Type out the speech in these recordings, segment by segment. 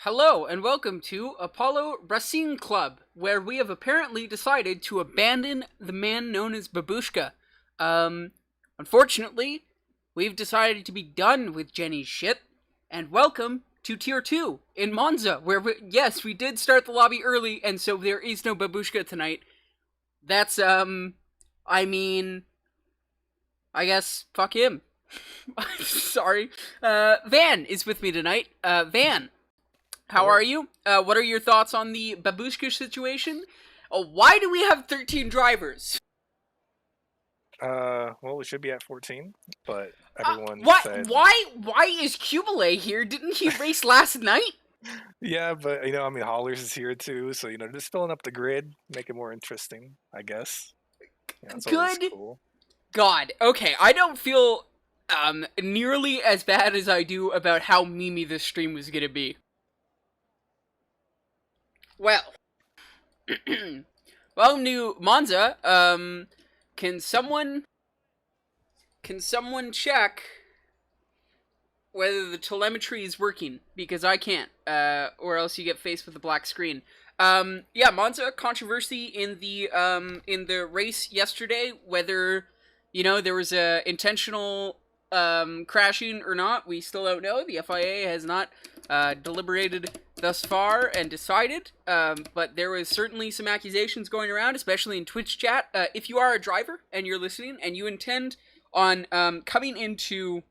Hello, and welcome to Apollo Racine Club, where we have apparently decided to abandon the man known as Babushka. Unfortunately, we've decided to be done with Jenny's shit, and welcome to Tier 2 in Monza, where, yes, we did start the lobby early, and so there is no Babushka tonight. That's, I guess, fuck him. Sorry. Van is with me tonight. Van. How are you? What are your thoughts on the babushka situation? Why do we have 13 drivers? Well, we should be at 14, but everyone said... Why is Cubile here? Didn't he race last night? Yeah, but, Hollers is here too, so, just filling up the grid, make it more interesting, I guess. Yeah, it's always cool. God, okay, I don't feel, nearly as bad as I do about how memey this stream was gonna be. Well, welcome to Monza. Can someone check whether the telemetry is working? Because I can't, or else you get faced with a black screen. Yeah, Monza, controversy in the race yesterday, whether, there was a intentional, crashing or not, we still don't know. The FIA has not, deliberated thus far and decided, but there was certainly some accusations going around, especially in Twitch chat. If you are a driver and you're listening and you intend on coming into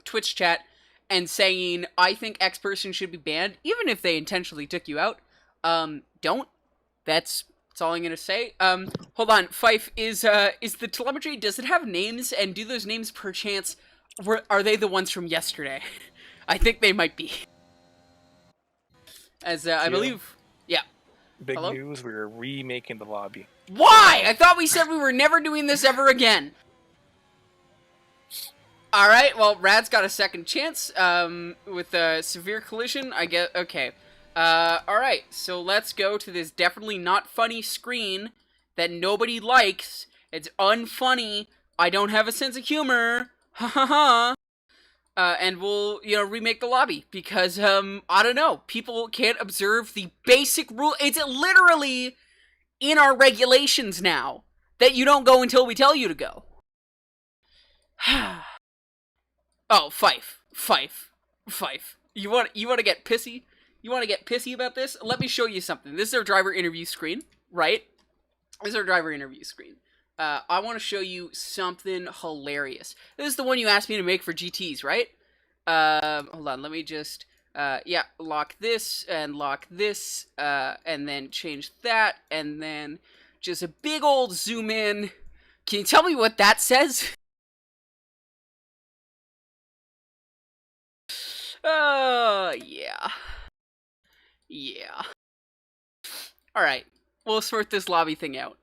Twitch chat and saying, I think X person should be banned, even if they intentionally took you out, don't. That's all I'm gonna say. Hold on, Fife, is the telemetry, does it have names, and do those names perchance, are they the ones from yesterday? I think they might be. As, I believe, yeah. Big Hello? news, we're remaking the lobby. Why? I thought we said we were never doing this ever again. Alright, well, Rad's got a second chance, with a severe collision, I guess, okay. Alright, so let's go to this definitely not funny screen that nobody likes. It's unfunny. I don't have a sense of humor. Ha ha ha. And we'll, remake the lobby, because, I don't know, people can't observe the basic rule. It's literally in our regulations now that you don't go until we tell you to go. Oh, Fife. You want to get pissy? You want to get pissy about this? Let me show you something. This is our driver interview screen, right? This is our driver interview screen. I want to show you something hilarious. This is the one you asked me to make for GTs, right? Hold on, let me just, lock this, and then change that, and then just a big old zoom in. Can you tell me what that says? Yeah. Yeah. Alright, we'll sort this lobby thing out.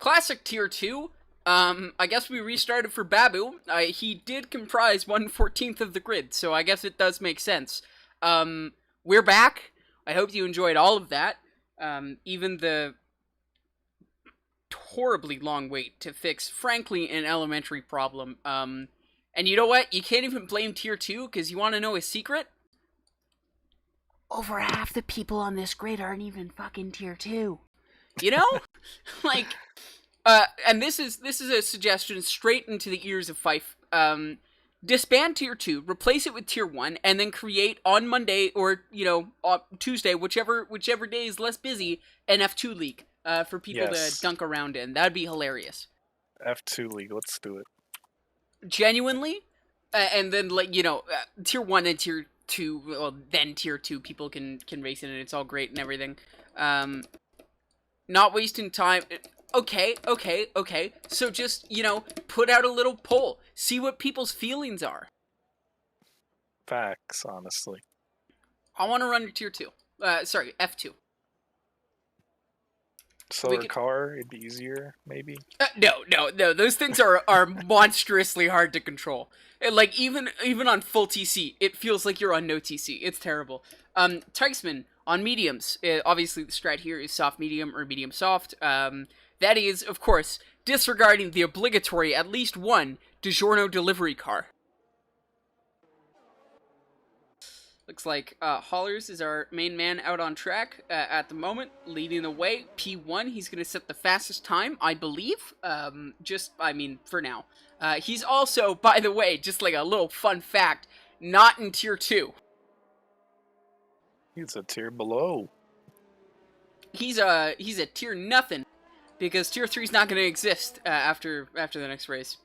Classic tier 2. I guess we restarted for Babu. He did comprise 1/14 of the grid, so I guess it does make sense. We're back. I hope you enjoyed all of that. Even the horribly long wait to fix, frankly, an elementary problem. And you know what? You can't even blame tier 2, because you want to know a secret? Over half the people on this grid aren't even fucking tier 2. You know? Like, and this is a suggestion straight into the ears of Fife. Disband tier 2, replace it with tier 1, and then create on Monday or, Tuesday, whichever day is less busy, an F2 league for people to dunk around in. That'd be hilarious. F2 league, let's do it. Genuinely, and then tier 1 and tier 2, well, then tier 2 people can race in it. It's all great and everything. Not wasting time. Okay. So just, put out a little poll. See what people's feelings are. Facts, honestly. I want to run to tier 2. Sorry, F2. Slower car, it'd be easier, maybe? No. Those things are monstrously hard to control. Like, even on full TC, it feels like you're on no TC. It's terrible. Teichmann, on mediums, obviously the strat here is soft medium or medium soft. That is, of course, disregarding the obligatory at least one DiGiorno delivery car. Looks like Hollers is our main man out on track at the moment, leading the way. P1, he's going to set the fastest time, I believe. For now. He's also, by the way, just like a little fun fact, not in tier 2. He's a tier below. He's a tier nothing, because tier 3 is not going to exist after the next race.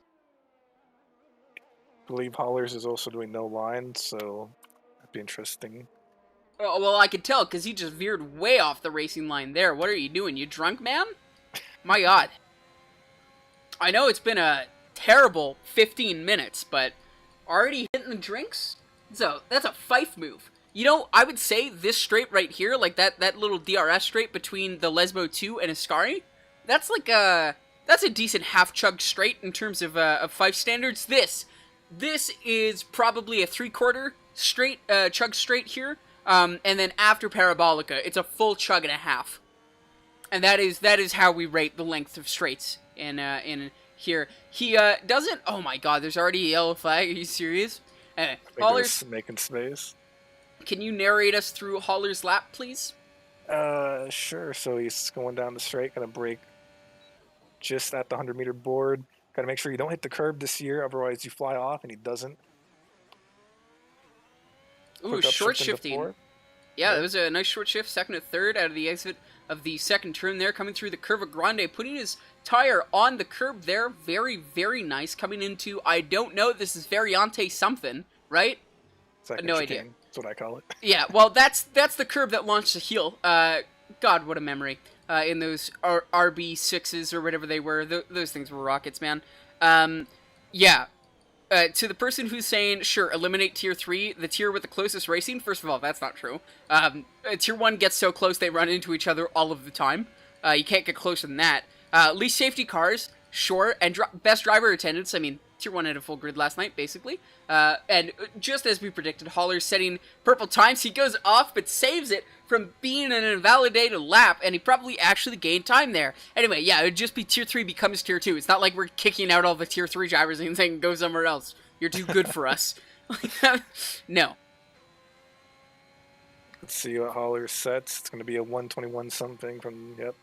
I believe Hollers is also doing no line, so that'd be interesting. Oh, well, I could tell, because he just veered way off the racing line there. What are you doing? You drunk, man? My god. I know it's been a terrible 15 minutes, but already hitting the drinks? So that's a Fife move. I would say this straight right here, like that little DRS straight between the Lesbo 2 and Ascari, that's a decent half-chug straight in terms of Fife standards. This is probably a 3/4 straight, chug straight here, and then after Parabolica, it's a full chug and a half. And that is how we rate the length of straights in here. He doesn't, oh my god, there's already a yellow flag, are you serious? Hollers, making space. Can you narrate us through Holler's lap, please? Sure. So he's going down the straight, gonna break just at the 100-meter board. Gotta make sure you don't hit the curb this year, otherwise you fly off, and he doesn't. Ooh, Quick short upshift into shifting. fourth. Yeah, that Yep. was a nice short shift, second to third out of the exit of the second turn there, coming through the Curva Grande, putting his tire on the curb there. Very, very nice. Coming into, I don't know, this is Variante something, right? Second No idea. chicane. That's what I call it. Yeah, well, that's the curb that launched the heel. God, what a memory. In those RB6s or whatever they were. Those things were rockets, man. Yeah, to the person who's saying, sure, eliminate tier 3, the tier with the closest racing, first of all, that's not true. Tier 1 gets so close they run into each other all of the time. You can't get closer than that. Least safety cars, sure, and best driver attendance, I mean, tier 1 had a full grid last night, basically. And just as we predicted, Haller's setting purple times. He goes off, but saves it from being an invalidated lap, and he probably actually gained time there. Anyway, yeah, it would just be tier 3 becomes tier 2. It's not like we're kicking out all the tier 3 drivers and saying, go somewhere else. You're too good for us. No. Let's see what Holler sets. It's gonna be a 121 something from, yep.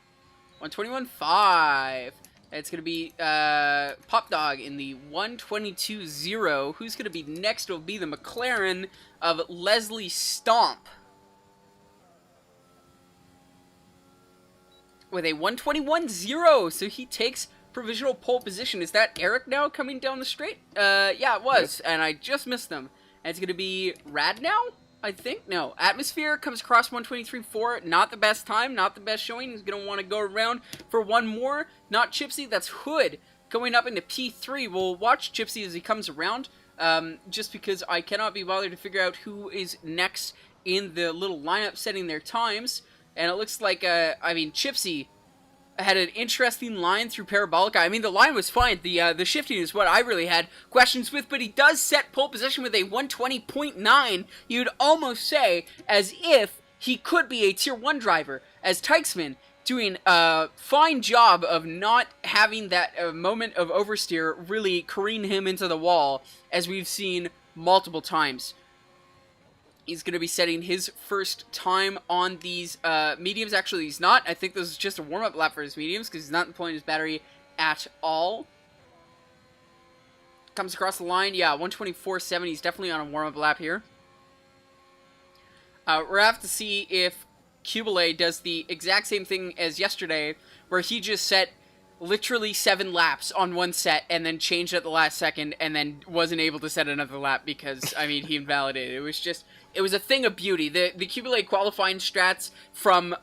121.5. It's going to be Pop Dog in the 122.0. Who's going to be next will be the McLaren of Leslie Stomp. With a 121.0, so he takes provisional pole position. Is that Eric now coming down the straight? Yeah, it was, yep. And I just missed them. And it's going to be Rad now? I think? No. Atmosphere comes across 123.4. Not the best time, not the best showing. He's going to want to go around for one more. Not Chipsy, that's Hood. Going up into P3. We'll watch Chipsy as he comes around, just because I cannot be bothered to figure out who is next in the little lineup setting their times. And it looks like, I mean, Chipsy had an interesting line through Parabolica. I mean, the line was fine. The shifting is what I really had questions with, but he does set pole position with a 120.9. You'd almost say as if he could be a tier 1 driver, as Teichmann doing a fine job of not having that moment of oversteer really careen him into the wall, as we've seen multiple times. He's going to be setting his first time on these mediums. Actually, he's not. I think this is just a warm-up lap for his mediums because he's not deploying his battery at all. Comes across the line. Yeah, 124.7. He's definitely on a warm-up lap here. We're going to have to see if Kubele does the exact same thing as yesterday, where he just set literally 7 laps on one set and then changed at the last second and then wasn't able to set another lap because, I mean, he invalidated. It was a thing of beauty. The Kubele qualifying strats from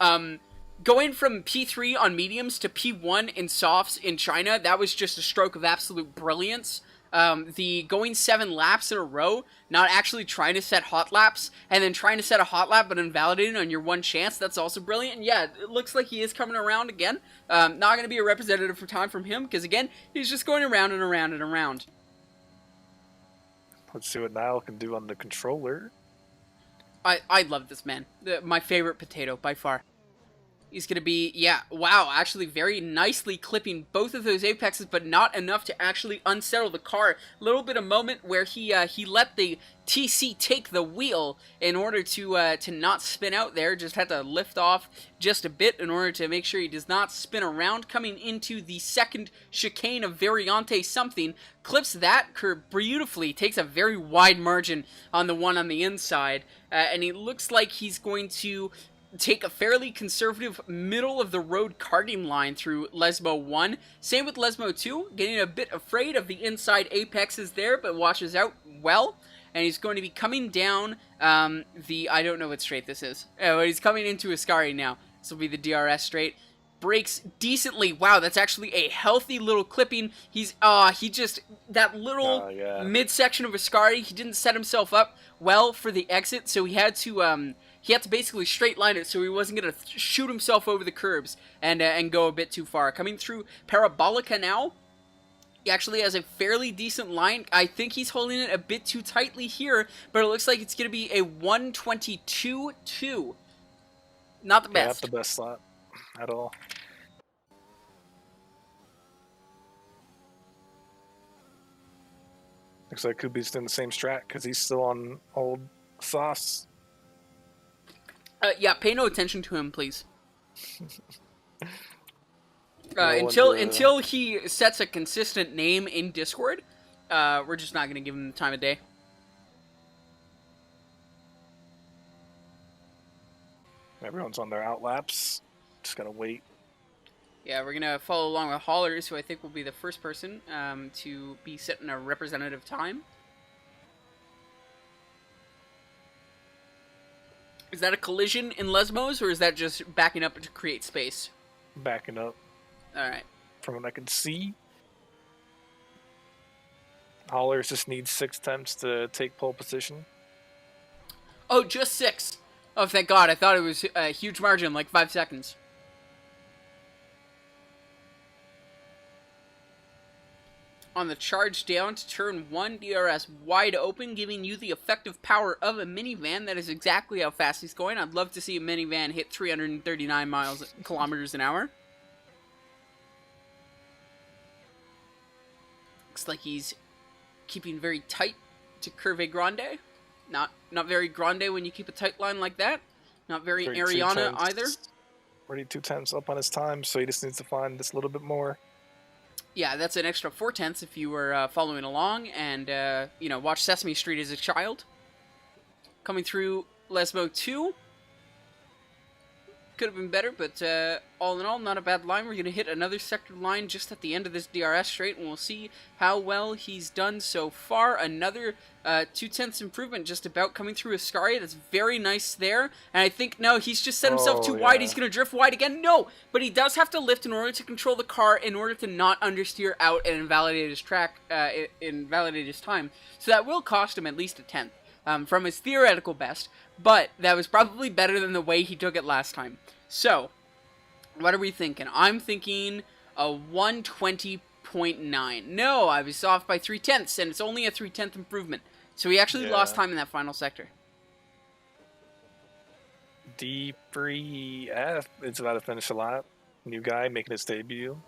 going from P3 on mediums to P1 in softs in China, that was just a stroke of absolute brilliance. The going 7 laps in a row, not actually trying to set hot laps, and then trying to set a hot lap but invalidating on your one chance, that's also brilliant. And yeah, it looks like he is coming around again. Not going to be a representative for time from him, because again, he's just going around and around and around. Let's see what Niall can do on the controller. I love this man. My favorite potato, by far. He's going to be, yeah, wow, actually very nicely clipping both of those apexes, but not enough to actually unsettle the car. A little bit of moment where he let the TC take the wheel in order to not spin out there. Just had to lift off just a bit in order to make sure he does not spin around. Coming into the second chicane of Variante something, clips that curb beautifully, takes a very wide margin on the one on the inside, and he looks like he's going to take a fairly conservative middle-of-the-road karting line through Lesmo 1. Same with Lesmo 2, getting a bit afraid of the inside apexes there, but watches out well. And he's going to be coming down I don't know what straight this is. But he's coming into Ascari now. This will be the DRS straight. Brakes decently. Wow, that's actually a healthy little clipping. That little midsection of Ascari, he didn't set himself up well for the exit, so he had to basically straight line it so he wasn't going to shoot himself over the curbs and go a bit too far. Coming through Parabolica now, he actually has a fairly decent line. I think he's holding it a bit too tightly here, but it looks like it's going to be a 122.2. Not the best. Not the best slot at all. Looks like Kubi's doing the same strat because he's still on old sauce. Yeah, pay no attention to him, please. No one Until he sets a consistent name in Discord, we're just not gonna give him the time of day. Everyone's on their outlaps. Just gotta wait. Yeah, we're gonna follow along with Haulers, who I think will be the first person to be setting a representative time. Is that a collision in Lesmos, or is that just backing up to create space? Backing up. Alright. From what I can see, Haulers just need 6 attempts to take pole position. Oh, just 6. Oh, thank God. I thought it was a huge margin, like 5 seconds. On the charge down to turn 1, DRS wide open, giving you the effective power of a minivan. That is exactly how fast he's going. I'd love to see a minivan hit 339 kilometers an hour. Looks like he's keeping very tight to Curve Grande. Not very grande when you keep a tight line like that. Not very Ariana either. Already 2 tenths up on his time, so he just needs to find this a little bit more. Yeah, that's an extra 4 tenths if you were following along and, watch Sesame Street as a child. Coming through Lesmo 2. Could have been better, but all in all, not a bad line. We're going to hit another sector line just at the end of this DRS straight, and we'll see how well he's done so far. Another 2 tenths improvement just about coming through Ascari. That's very nice there. And I think, no, he's just set himself too wide. He's going to drift wide again. No, but he does have to lift in order to control the car, in order to not understeer out and invalidate his track, invalidate his time. So that will cost him at least a tenth. From his theoretical best, but that was probably better than the way he took it last time. So, what are we thinking? I'm thinking a 120.9. No, I was off by 3 tenths, and it's only a 3-tenth improvement. So he actually lost time in that final sector. D3F is about to finish a lap. New guy making his debut.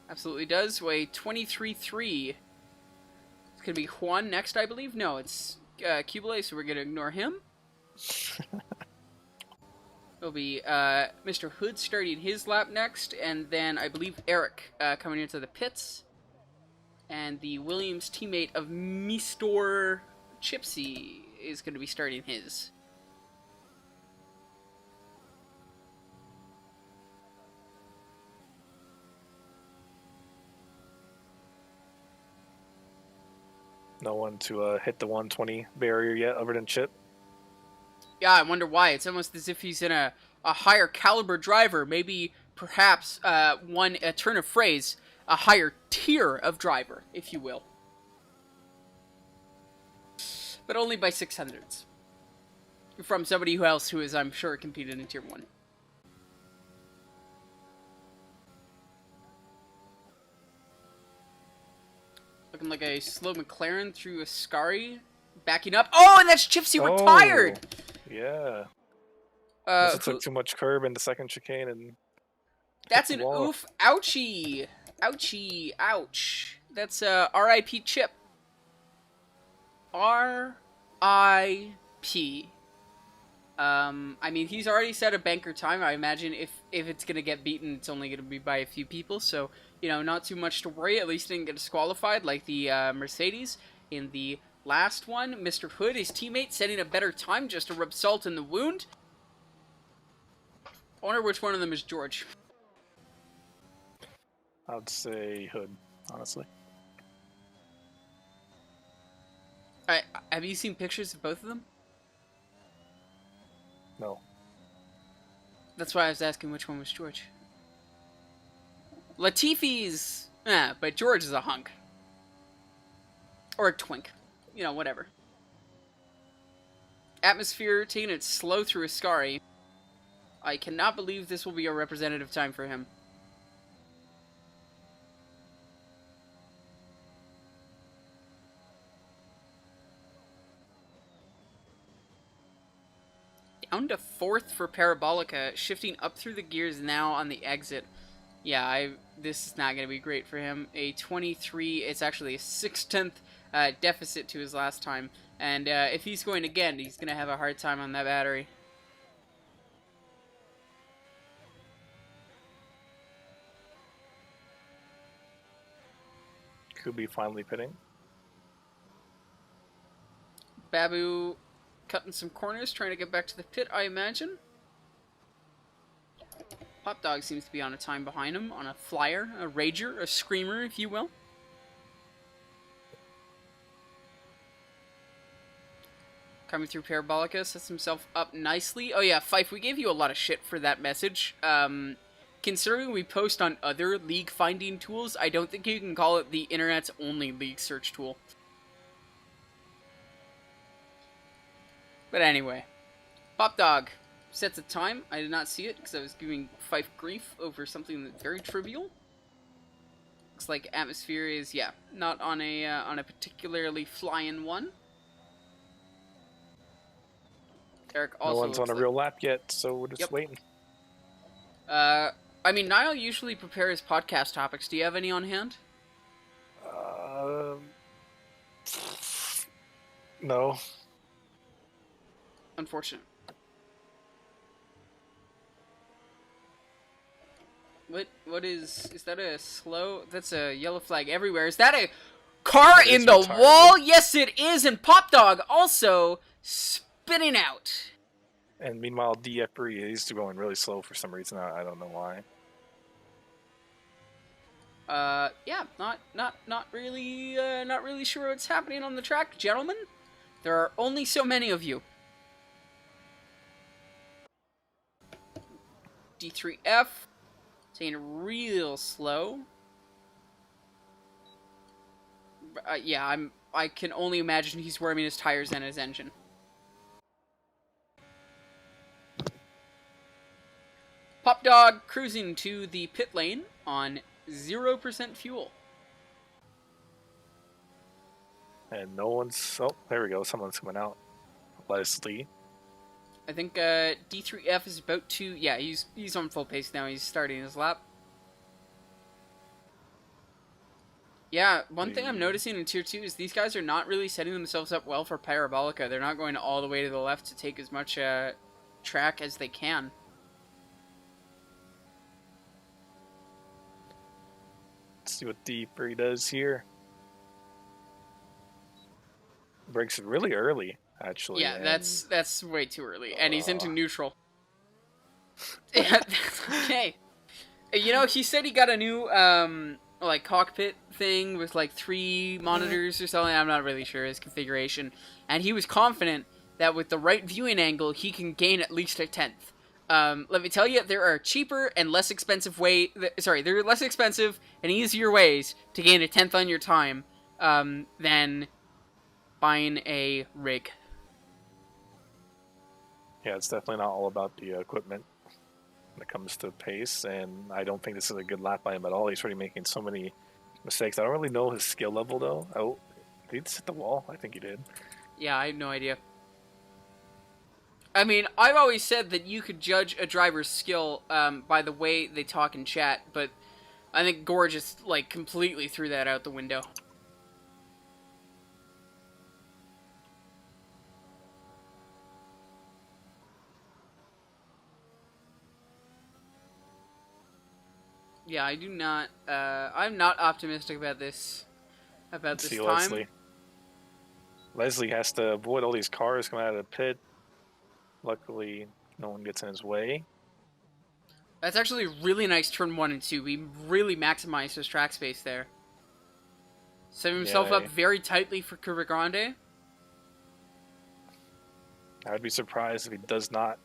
Absolutely does. Weigh 23.3. Could be Juan next, I believe. No, it's Kubele, so we're going to ignore him. It'll be Mr. Hood starting his lap next, and then I believe Eric coming into the pits. And the Williams teammate of Mistor Chipsy is going to be starting his. No one to hit the 120 barrier yet, other than Chip. Yeah, I wonder why. It's almost as if he's in a higher caliber driver. Maybe, perhaps, a turn of phrase, a higher tier of driver, if you will. But only by 600s. From somebody else who is, I'm sure, competed in Tier 1. Looking like a slow McLaren through Ascari. Backing up. Oh, and that's Chipsy retired! Yeah. It took too much curb in the second chicane and... That's an oof. Ouchie. Ouchie. Ouch. That's R.I.P. Chip. R.I.P. I mean, he's already set a banker time. I imagine if it's going to get beaten, it's only going to be by a few people. So, not too much to worry. At least didn't get disqualified like the Mercedes in the last one. Mr. Hood, his teammate, setting a better time just to rub salt in the wound. I wonder which one of them is George. I'd say Hood, honestly. Have you seen pictures of both of them? No. That's why I was asking which one was George. Latifi's... but George is a hunk. Or a twink. Whatever. Atmosphere taking it slow through Ascari. I cannot believe this will be a representative time for him. Down to 4th for Parabolica, shifting up through the gears now on the exit. Yeah, this is not going to be great for him. A 23, it's actually a 6/10 deficit to his last time. And if he's going again, he's going to have a hard time on that battery. Kubi finally pitting. Babu cutting some corners, trying to get back to the pit, I imagine. Hot Dog seems to be on a time behind him, on a flyer, a rager, a screamer, if you will. Coming through Parabolica, sets himself up nicely. Oh yeah, Fife, we gave you a lot of shit for that message. Considering we post on other league finding tools, I don't think you can call it the internet's only league search tool. But anyway, Pop Dog sets a time. I did not see it because I was giving Fife grief over something that's very trivial. Looks like Atmosphere is, yeah, not on a particularly flying one. Eric also no one's on a real lap yet, so we're just waiting. I mean, Niall usually prepares podcast topics. Do you have any on hand? No. Unfortunate. What is that a slow? That's a yellow flag everywhere. Is that a car in the retarded. wall? Yes, it is. And Pop Dog also spinning out. And meanwhile, DF3 is going really slow for some reason. I don't know why. Yeah, not really sure what's happening on the track, gentlemen. There are only so many of you. D3F, taking it real slow. Yeah, I can only imagine he's warming his tires and his engine. Pop Dog cruising to the pit lane on 0% fuel. And no one's... Oh, there we go. Someone's coming out. Leslie. I think D3F is about to... Yeah, he's on full pace now. He's starting his lap. Yeah, one thing I'm noticing in Tier 2 is these guys are not really setting themselves up well for Parabolica. They're not going all the way to the left to take as much track as they can. Let's see what D3 does here. Breaks really early, actually. Yeah, that's way too early. And he's into neutral. Yeah, okay. You know, he said he got a new, like, cockpit thing with, like, 3 monitors or something. I'm not really sure his configuration. And he was confident that with the right viewing angle, he can gain at least a 10th. Let me tell you, there are cheaper and less expensive there are less expensive and easier ways to gain a 10th on your time, than buying a rig. Yeah, it's definitely not all about the equipment when it comes to pace, and I don't think this is a good lap by him at all. He's already making so many mistakes. I don't really know his skill level, though. Oh, did he just hit the wall? I think he did. Yeah, I have no idea. I mean, I've always said that you could judge a driver's skill by the way they talk in chat, but I think Gore just, like, completely threw that out the window. Yeah, I do not, I'm not optimistic about this See time. Leslie. Leslie has to avoid all these cars coming out of the pit. Luckily, no one gets in his way. That's actually really nice turn 1 and 2. He really maximized his track space there. Setting himself up very tightly for Curva Grande. I'd be surprised if he does not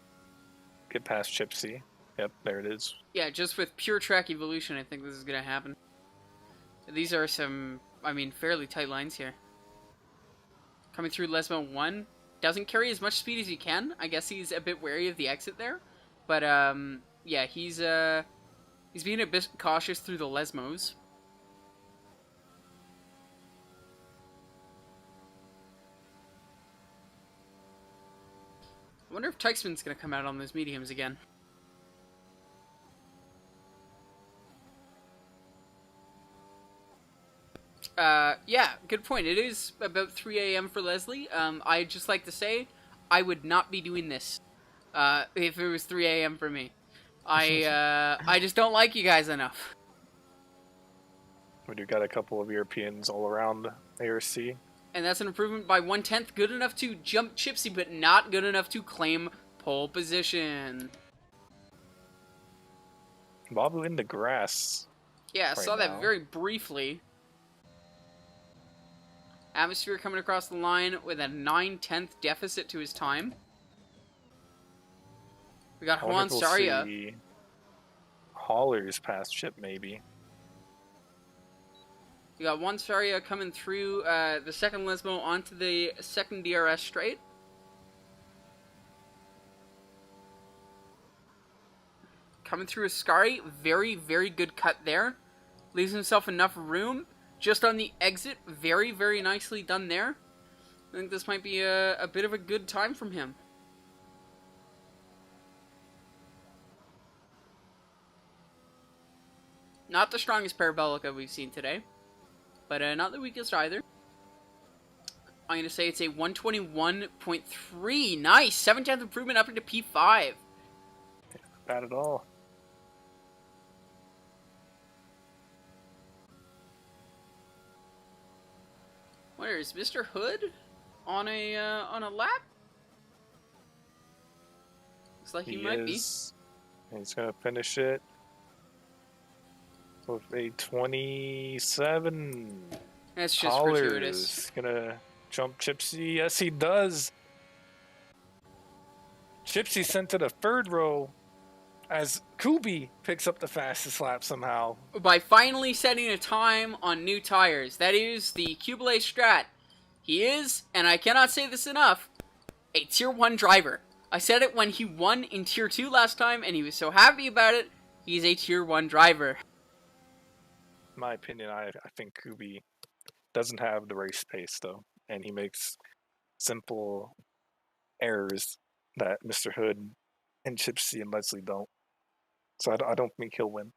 get past Chipsy. Yep, there it is. Yeah, just with pure track evolution, I think this is going to happen. These are some, I mean, fairly tight lines here. Coming through Lesmo 1. Doesn't carry as much speed as he can. I guess he's a bit wary of the exit there. But, yeah, he's being a bit cautious through the Lesmos. I wonder if Teichmann's going to come out on those mediums again. Yeah, good point. It is about 3 a.m. for Leslie. I'd just like to say, I would not be doing this, if it was 3 a.m. for me. I just don't like you guys enough. We do got a couple of Europeans all around ARC. And that's an improvement by 1/10, good enough to jump Chipsy, but not good enough to claim pole position. Babu in the grass. Yeah, I saw that now. very briefly. Atmosphere coming across the line with a 9/10 deficit to his time. We got Juan Saria. See haulers past Chip, maybe. We got Juan Saria coming through the second Lesmo onto the second DRS straight. Coming through Ascari, very, very good cut there. Leaves himself enough room. Just on the exit, very, very nicely done there. I think this might be a bit of a good time from him. Not the strongest Parabolica we've seen today, but not the weakest either. I'm going to say it's a 121.3. Nice! 7/10 improvement up into P5. Not bad at all. Where is Mr. Hood on a lap? Looks like he might be. He's gonna finish it with a 27. That's just gratuitous. Gonna jump Chipsy. Yes, he does. Chipsy sent to the third row as Kubi picks up the fastest lap somehow. By finally setting a time on new tires. That is the Cubile Strat. He is, and I cannot say this enough, a Tier 1 driver. I said it when he won in Tier 2 last time, and he was so happy about it. He's a Tier 1 driver. In my opinion, I think Kubi doesn't have the race pace, though, and he makes simple errors that Mr. Hood and Chipsy and Leslie don't. So I don't think he'll win.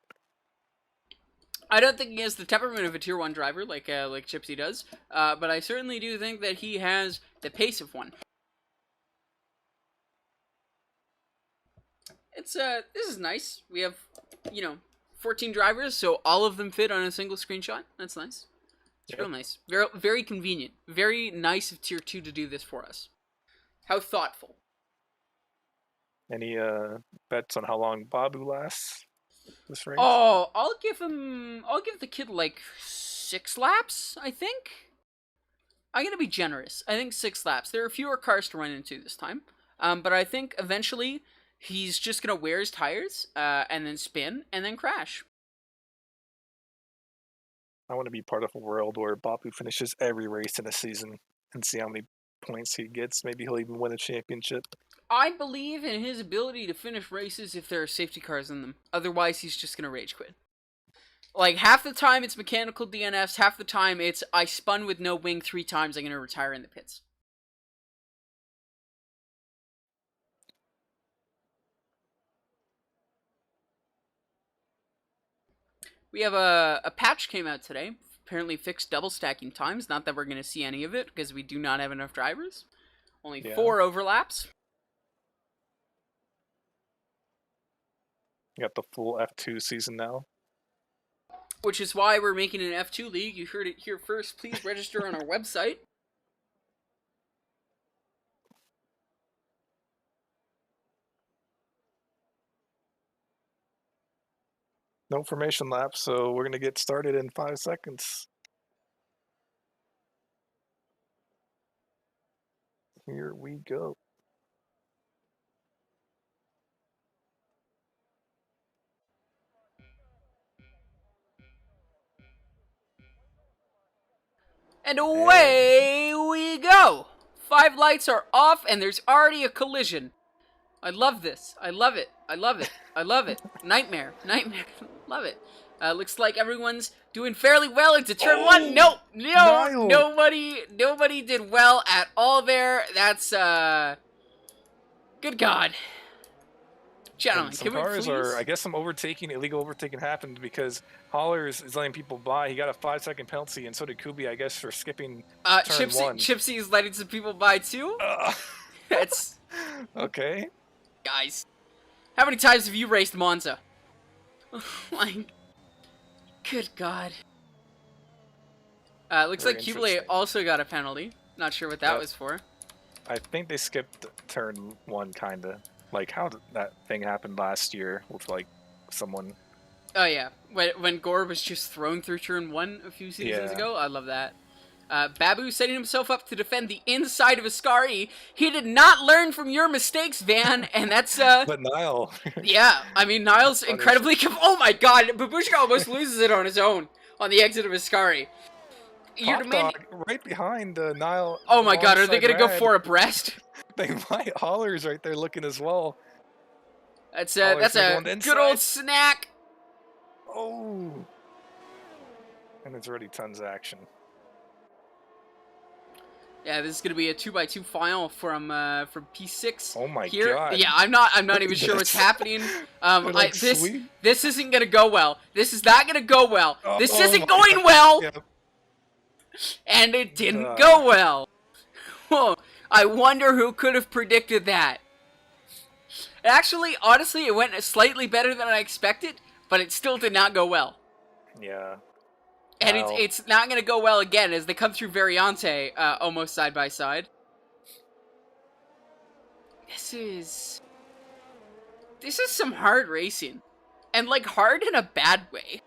I don't think he has the temperament of a Tier 1 driver like Chipsy does, but I certainly do think that he has the pace of one. It's this is nice. We have, 14 drivers, so all of them fit on a single screenshot. That's nice. It's real nice. Very, very convenient. Very nice of Tier 2 to do this for us. How thoughtful. Any bets on how long Babu lasts this race? Oh, I'll give the kid like 6 laps, I think. I'm gonna be generous. I think 6 laps. There are fewer cars to run into this time. But I think eventually he's just gonna wear his tires, and then spin, and then crash. I want to be part of a world where Babu finishes every race in a season and see how many points he gets. Maybe he'll even win a championship. I believe in his ability to finish races if there are safety cars in them. Otherwise, he's just gonna rage quit. Like, half the time it's mechanical DNFs, half the time it's I spun with no wing 3 times, I'm gonna retire in the pits. We have a patch came out today. Apparently fixed double stacking times. Not that we're going to see any of it, because we do not have enough drivers. Only 4 overlaps. You got the full F2 season now. Which is why we're making an F2 league. You heard it here first. Please register on our website. No formation lap, so we're going to get started in 5 seconds. Here we go. And away we go! 5 lights are off, and there's already a collision. I love this. I love it. I love it. I love it. Nightmare. Nightmare. Love it. Looks like everyone's doing fairly well into turn 1. No! No! Nobody did well at all there. That's, good God. Gentlemen, And some can we cars please? are, I guess some illegal overtaking happened because Hollers is letting people by. He got a 5-second penalty, and so did Kubi, I guess, for skipping turn one. Chipsy is letting some people by too? That's... Okay. Guys. How many times have you raced Monza? Like... Good God. Looks Very like Kubile interesting. also got a penalty. Not sure what that Yep. was for. I think they skipped turn one, kinda. Like how that thing happened last year with like someone. Oh yeah, when Gore was just thrown through turn one a few seasons Yeah. ago. I love that. Babu setting himself up to defend the inside of Ascari. He did not learn from your mistakes, Van, and that's But Niall. yeah. I mean, Niles incredibly. Oh my God, Babushka almost loses it on his own on the exit of Ascari. You're Pop demanding. Dog right behind Niall. Oh my God, are they alongside gonna go Rad. for abreast? They might. Holler's right there looking as well. That's Holler's a going good old snack. Oh. And it's already tons of action. Yeah, this is gonna be a 2x2 final from P6. Oh my here. God. Yeah, I'm not even sure what's happening. Like This isn't gonna go well. This is not gonna go well. Oh, This oh isn't my going God. well, Yep. and it didn't go well. Oh, I wonder who could have predicted that. Actually, honestly, it went slightly better than I expected, but it still did not go well. Yeah. And Wow. it's not going to go well again as they come through Variante almost side by side. This is some hard racing. And like hard in a bad way.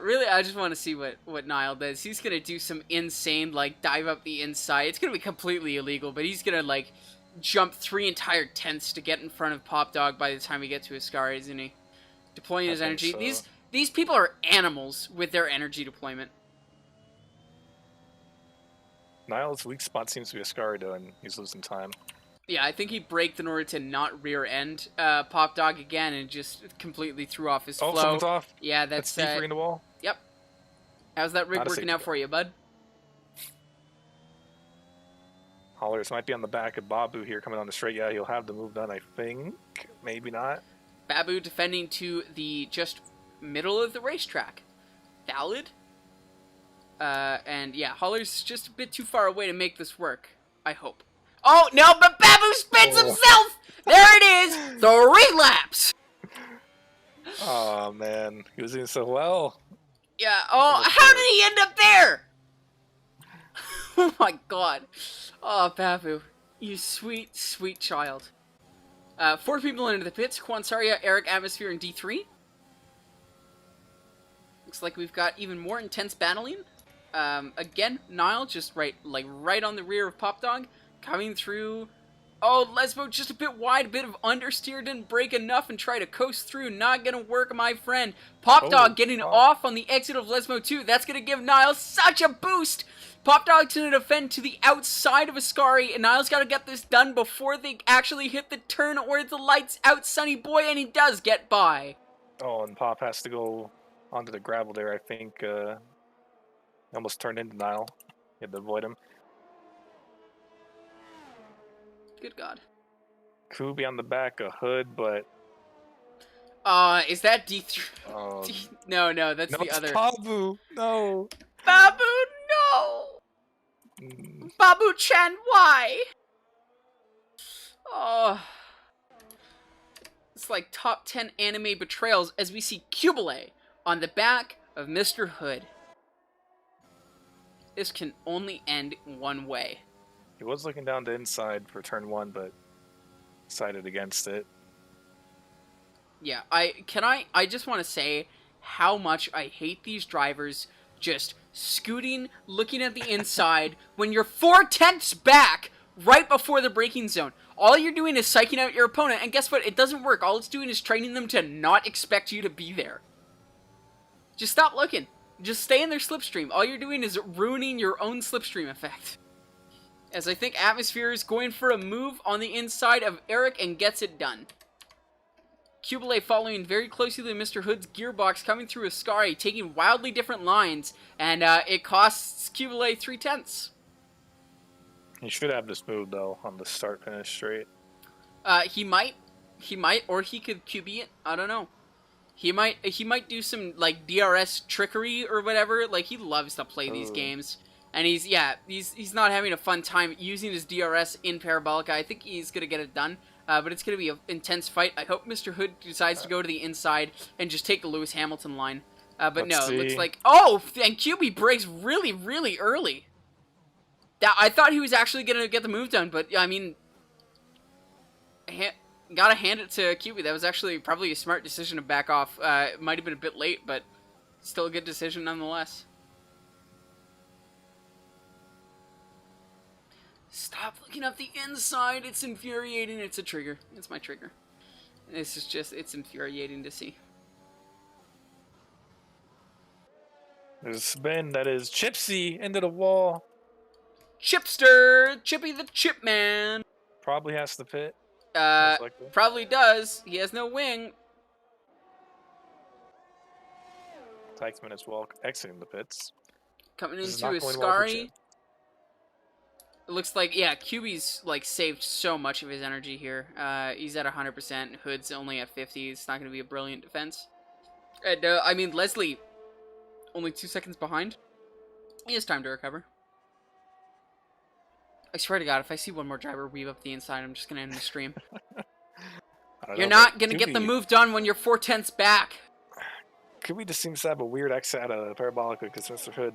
Really, I just want to see what Niall does. He's going to do some insane, like, dive up the inside. It's going to be completely illegal, but he's going to, like, jump 3 entire tenths to get in front of Pop Dog by the time we get to Ascari, isn't he? Deploying his energy. So. These people are animals with their energy deployment. Niall's weak spot seems to be Ascari, though, and he's losing time. Yeah, I think he braked in order to not rear end Pop Dog again and just completely threw off his flow. Someone's off. Yeah, that's Steve in the wall. Yep. How's that rig working out for you, bud? Hollers might be on the back of Babu here coming on the straight. Yeah, he'll have the move done, I think. Maybe not. Babu defending to the just middle of the racetrack. Valid. And yeah, Holler's just a bit too far away to make this work. I hope. Oh, no, but Babu spins himself! There it is! 3 laps! Oh, man. He was doing so well. Yeah, oh, how did he end up there? Oh my God. Oh, Babu. You sweet, sweet child. 4 people into the pits. Quansaria, Eric, Atmosphere, and D3. Looks like we've got even more intense battling. Again, Niall just right on the rear of Pop Dog. Coming through. Oh, Lesbo just a bit wide, a bit of understeer, didn't brake enough and try to coast through. Not gonna work, my friend. Pop Dog getting off on the exit of Lesmo 2. That's gonna give Niall such a boost. Pop Dog's gonna defend to the outside of Ascari, and Niall's gotta get this done before they actually hit the turn or the lights out, Sonny boy, and he does get by. Oh, and Pop has to go onto the gravel there, I think. Almost turned into Niall. You had to avoid him. Good God. Kubi on the back, a hood, but... Is that D3? No, that's the other. Babu! No! Babu, no! Babu-chan, why? Oh. It's like top 10 anime betrayals as we see Kubile on the back of Mr. Hood. This can only end one way. He was looking down the inside for turn 1, but decided against it. Yeah, I just want to say how much I hate these drivers just scooting, looking at the inside when you're 4/10 back right before the braking zone. All you're doing is psyching out your opponent, and guess what? It doesn't work. All it's doing is training them to not expect you to be there. Just stop looking. Just stay in their slipstream. All you're doing is ruining your own slipstream effect. As I think Atmosphere is going for a move on the inside of Eric and gets it done. Kubile following very closely to Mr. Hood's gearbox, coming through Ascari, taking wildly different lines, and it costs Kubile 3/10. He should have this move though on the start finish straight. He might, or he could QB it. I don't know. He might do some like DRS trickery or whatever. Like he loves to play these games, and he's not having a fun time using his DRS in Parabolica. I think he's gonna get it done, but it's gonna be an intense fight. I hope Mr. Hood decides to go to the inside and just take the Lewis Hamilton line. But no, it looks like and QB breaks really really early. That I thought he was actually gonna get the move done, but I mean, gotta hand it to QB. That was actually probably a smart decision to back off. It might have been a bit late, but still a good decision nonetheless. Stop looking up the inside. It's infuriating. It's a trigger. It's my trigger. This is just, it's infuriating to see. There's a spin that is Chipsy into the wall. Chipster! Chippy the Chip Man! Probably has to pit. Probably does. He has no wing. Teichmann as well, exiting the pits. Coming into Ascari. It looks like, yeah, QB's like saved so much of his energy here. He's at 100%. Hood's only at 50. It's not going to be a brilliant defense. And, I mean, Leslie, only 2 seconds behind. He has time to recover. I swear to God, if I see one more driver weave up the inside, I'm just going to end the stream. You're not going to get the move done when you're 4/10 back. QB just seems to have a weird exit out of Parabolica because Mr. Hood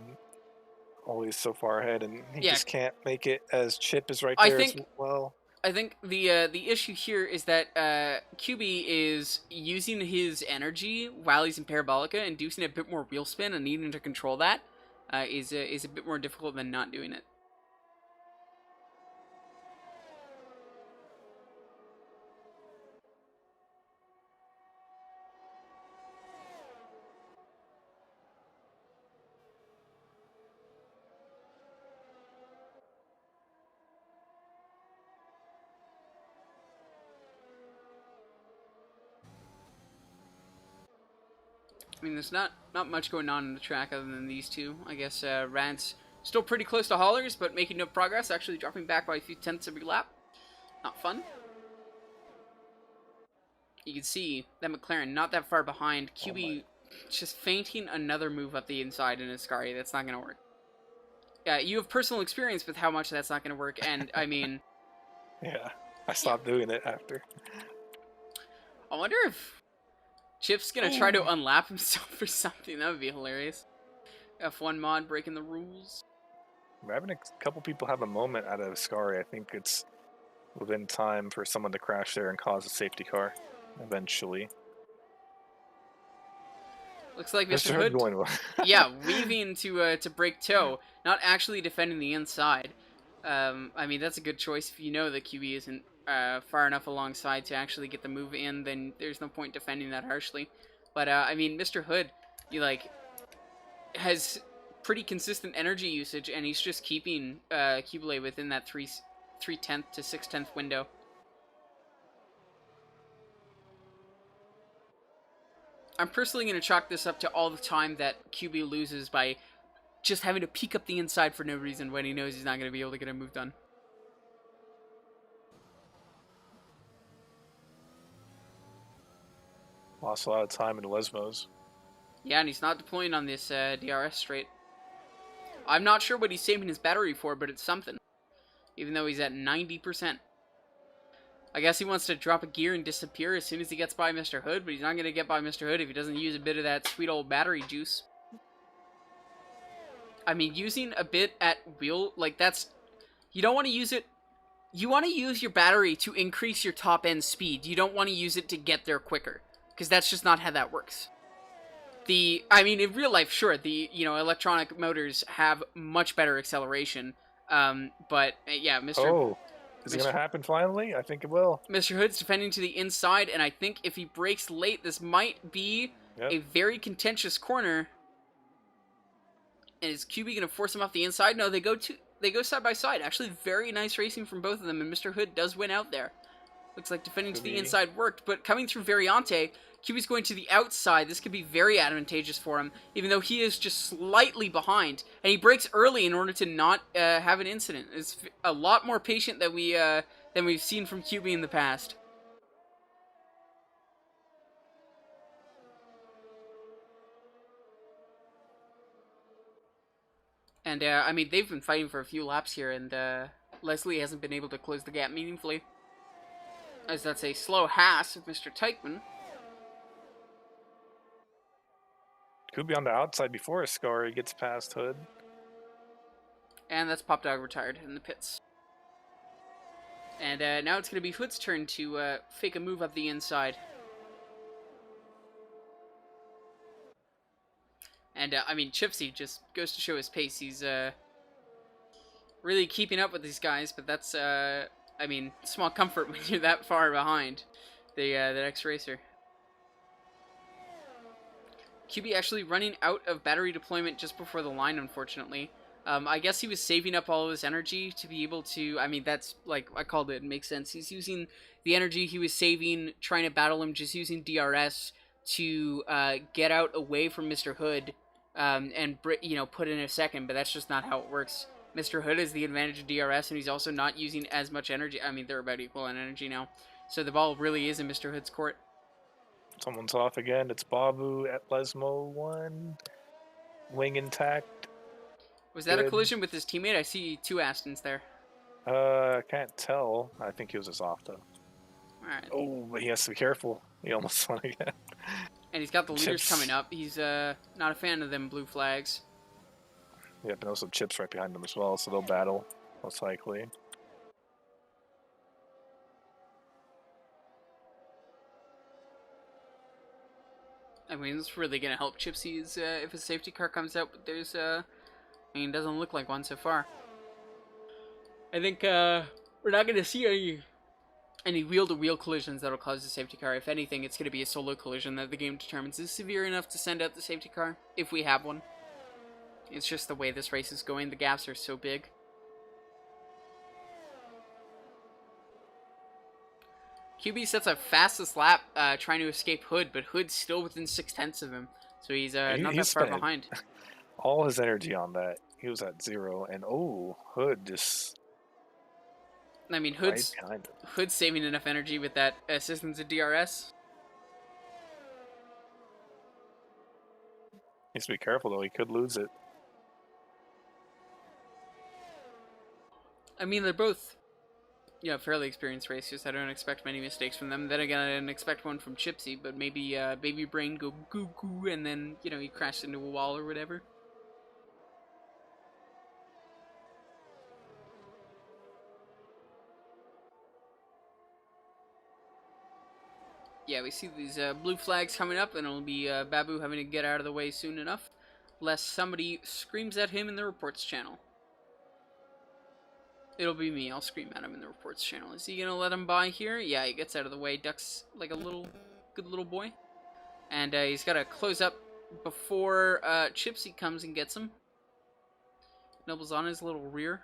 always so far ahead, and he just can't make it as Chip is right there as well. I think the issue here is that QB is using his energy while he's in Parabolica, inducing a bit more wheel spin, and needing to control that is a bit more difficult than not doing it. I mean, there's not much going on in the track other than these two. I guess Rand's still pretty close to Hollers, but making no progress, actually dropping back by a few tenths every lap. Not fun. You can see that McLaren not that far behind. QB just feinting another move up the inside in Ascari. That's not going to work. Yeah, you have personal experience with how much that's not going to work, and I mean... Yeah, I stopped doing it after. I wonder if Chip's gonna try to unlap himself or something. That would be hilarious. F1 mod breaking the rules. We're having a couple people have a moment out of Ascari. I think it's within time for someone to crash there and cause a safety car eventually. Looks like Mr. Hood yeah, weaving to break toe, not actually defending the inside. I mean, that's a good choice if you know that QB isn't far enough alongside to actually get the move in, then there's no point defending that harshly. But I mean, Mr. Hood, he has pretty consistent energy usage, and he's just keeping Kubele within that 3/10 to 6/10 window. I'm personally going to chalk this up to all the time that QB loses by just having to peek up the inside for no reason when he knows he's not going to be able to get a move done. Lost a lot of time in Lesmos. Yeah, and he's not deploying on this DRS straight. I'm not sure what he's saving his battery for, but it's something. Even though he's at 90%. I guess he wants to drop a gear and disappear as soon as he gets by Mr. Hood, but he's not going to get by Mr. Hood if he doesn't use a bit of that sweet old battery juice. I mean, using a bit at wheel, that's... You don't want to use it... You want to use your battery to increase your top-end speed. You don't want to use it to get there quicker. Because that's just not how that works. I mean, in real life, sure, the, electronic motors have much better acceleration. But, yeah, Mr. Oh, is it going to happen finally? I think it will. Mr. Hood's defending to the inside, and I think if he breaks late, this might be a very contentious corner. And is QB going to force him off the inside? No, they go side by side. Actually, very nice racing from both of them, and Mr. Hood does win out there. Looks like defending to the inside worked, but coming through Variante, QB's going to the outside. This could be very advantageous for him, even though he is just slightly behind. And he breaks early in order to not have an incident. It's a lot more patient than we've seen from QB in the past. And, I mean, they've been fighting for a few laps here, and Leslie hasn't been able to close the gap meaningfully. As that's a slow Haas of Mr. Teichmann. Could be on the outside before Ascari gets past Hood. And that's Pop Dog retired in the pits. And now it's going to be Hood's turn to fake a move up the inside. And, I mean, Chipsy just goes to show his pace. He's really keeping up with these guys, but that's, I mean, small comfort when you're that far behind the next racer. QB actually running out of battery deployment just before the line, unfortunately. I guess he was saving up all of his energy to be able to... I mean, that's, like, I called it. It makes sense. He's using the energy he was saving, trying to battle him, just using DRS to get out away from Mr. Hood and, you know, put in a second, but that's just not how it works. Mr. Hood has the advantage of DRS, and he's also not using as much energy. I mean, they're about equal in energy now. So the ball really is in Mr. Hood's court. Someone's off again. It's Babu at Lesmo 1. Wing intact. Was that a collision with his teammate? I see two Astons there. I can't tell. I think he was just off, though. Alright. Oh, but he has to be careful. He almost won again. And he's got the leaders coming up. He's not a fan of them blue flags. Yeah, but also Chips right behind them as well, so they'll battle, most likely. I mean, it's really going to help Chipsy's if a safety car comes out, but there's, I mean, it doesn't look like one so far. I think we're not going to see any wheel-to-wheel collisions that'll cause the safety car. If anything, it's going to be a solo collision that the game determines is severe enough to send out the safety car, if we have one. It's just the way this race is going. The gaps are so big. QB sets a fastest lap trying to escape Hood, but Hood's still within 6/10 of him. So he's not that far behind. All his energy on that. He was at 0, and oh, Hood just... I mean, Hood's saving enough energy with that assistance of DRS. Needs to be careful, though. He could lose it. I mean, they're both, you know, fairly experienced racers. I don't expect many mistakes from them. Then again, I didn't expect one from Chipsy, but maybe Baby Brain go goo-goo, and then, you know, he crashed into a wall or whatever. Yeah, we see these blue flags coming up, and it'll be Babu having to get out of the way soon enough, lest somebody screams at him in the reports channel. It'll be me. I'll scream at him in the reports channel. Is he gonna let him by here? Yeah, he gets out of the way, ducks like a good little boy. And he's gotta close up before Chipsy comes and gets him. Noble's on his little rear.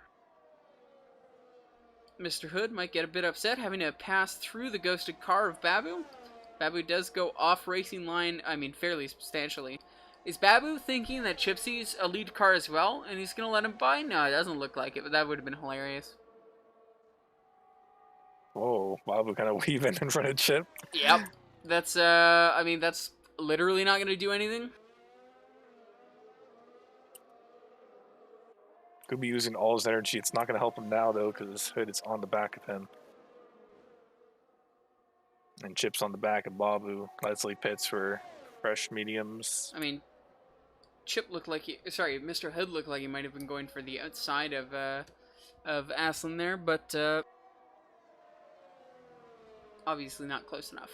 Mr. Hood might get a bit upset having to pass through the ghosted car of Babu. Babu does go off racing line, I mean, fairly substantially. Is Babu thinking that Chipsy's a lead car as well, and he's going to let him by? No, it doesn't look like it, but that would have been hilarious. Whoa, Babu kind of weaving in front of Chip. Yep. That's, I mean, that's literally not going to do anything. Could be using all his energy. It's not going to help him now, though, because his Hood is on the back of him. And Chip's on the back of Babu. Leslie pits for fresh mediums. I mean, Chip looked like Mr. Hood looked like he might have been going for the outside of Aslan there, but obviously not close enough.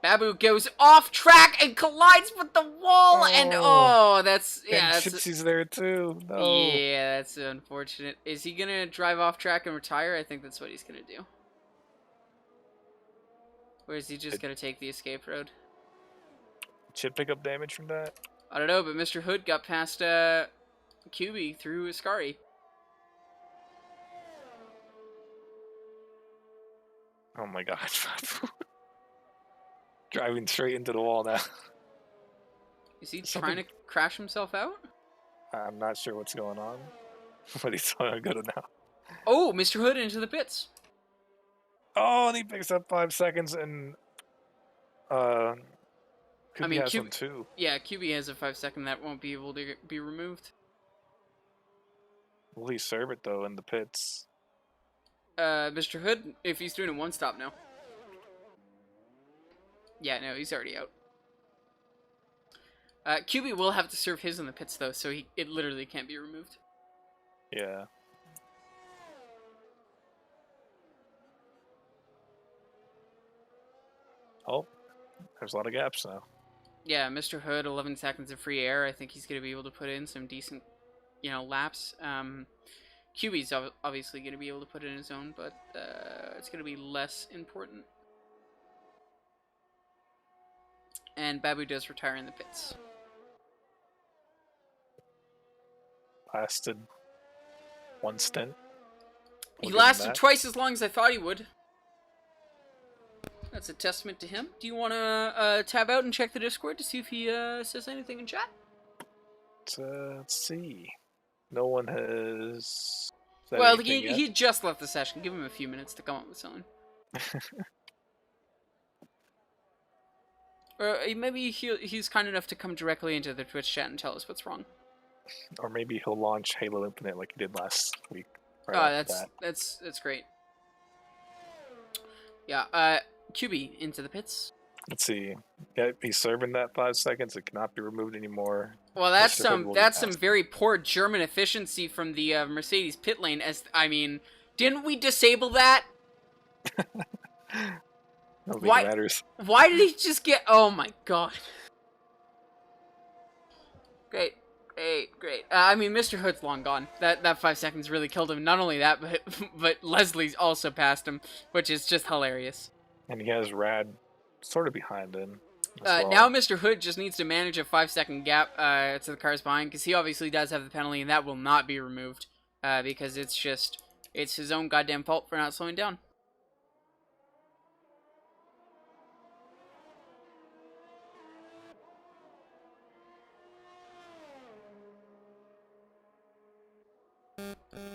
Babu goes off track and collides with the wall, and that's Chipsy's there too. No. Yeah, that's unfortunate. Is he gonna drive off track and retire? I think that's what he's gonna do. Or is he just gonna take the escape road? Chip pick up damage from that? I don't know, but Mr. Hood got past QB through Ascari. Oh my god. Driving straight into the wall now. Is he Something- trying to crash himself out? I'm not sure what's going on, but he's so good now. Oh, Mr. Hood into the pits. Oh, and he picks up 5 seconds, and Kubi I mean, has one too. Yeah, QB has a 5-second that won't be able to be removed. Will he serve it though in the pits? Mr. Hood, if he's doing a one-stop now. Yeah, no, he's already out. QB will have to serve his in the pits though, so it literally can't be removed. Yeah. Oh, there's a lot of gaps now. Yeah, Mr. Hood, 11 seconds of free air. I think he's going to be able to put in some decent, laps. QB's obviously going to be able to put in his own, but it's going to be less important. And Babu does retire in the pits. Lasted one stint. He We'll give him lasted that. twice as long as I thought he would. That's a testament to him. Do you want to tab out and check the Discord to see if he says anything in chat? Let's see. No one has said Well, anything yet. he just left the session. Give him a few minutes to come up with something. Or maybe he's kind enough to come directly into the Twitch chat and tell us what's wrong. Or maybe he'll launch Halo Infinite like he did last week. That's great. Yeah, QB into the pits. Let's see. Yeah, he's serving that 5 seconds. It cannot be removed anymore. Well, that's Mr. Hood will some be fast. very poor German efficiency from the Mercedes pit lane. Didn't we disable that? Nothing Why- matters. Why did he just get? Oh my god. Great. Mr. Hood's long gone. That 5 seconds really killed him. Not only that, but Leslie's also passed him, which is just hilarious. And he has Rad sort of behind him. as well. Now Mr. Hood just needs to manage a 5-second gap to the cars behind, because he obviously does have the penalty, and that will not be removed because it's his own goddamn fault for not slowing down.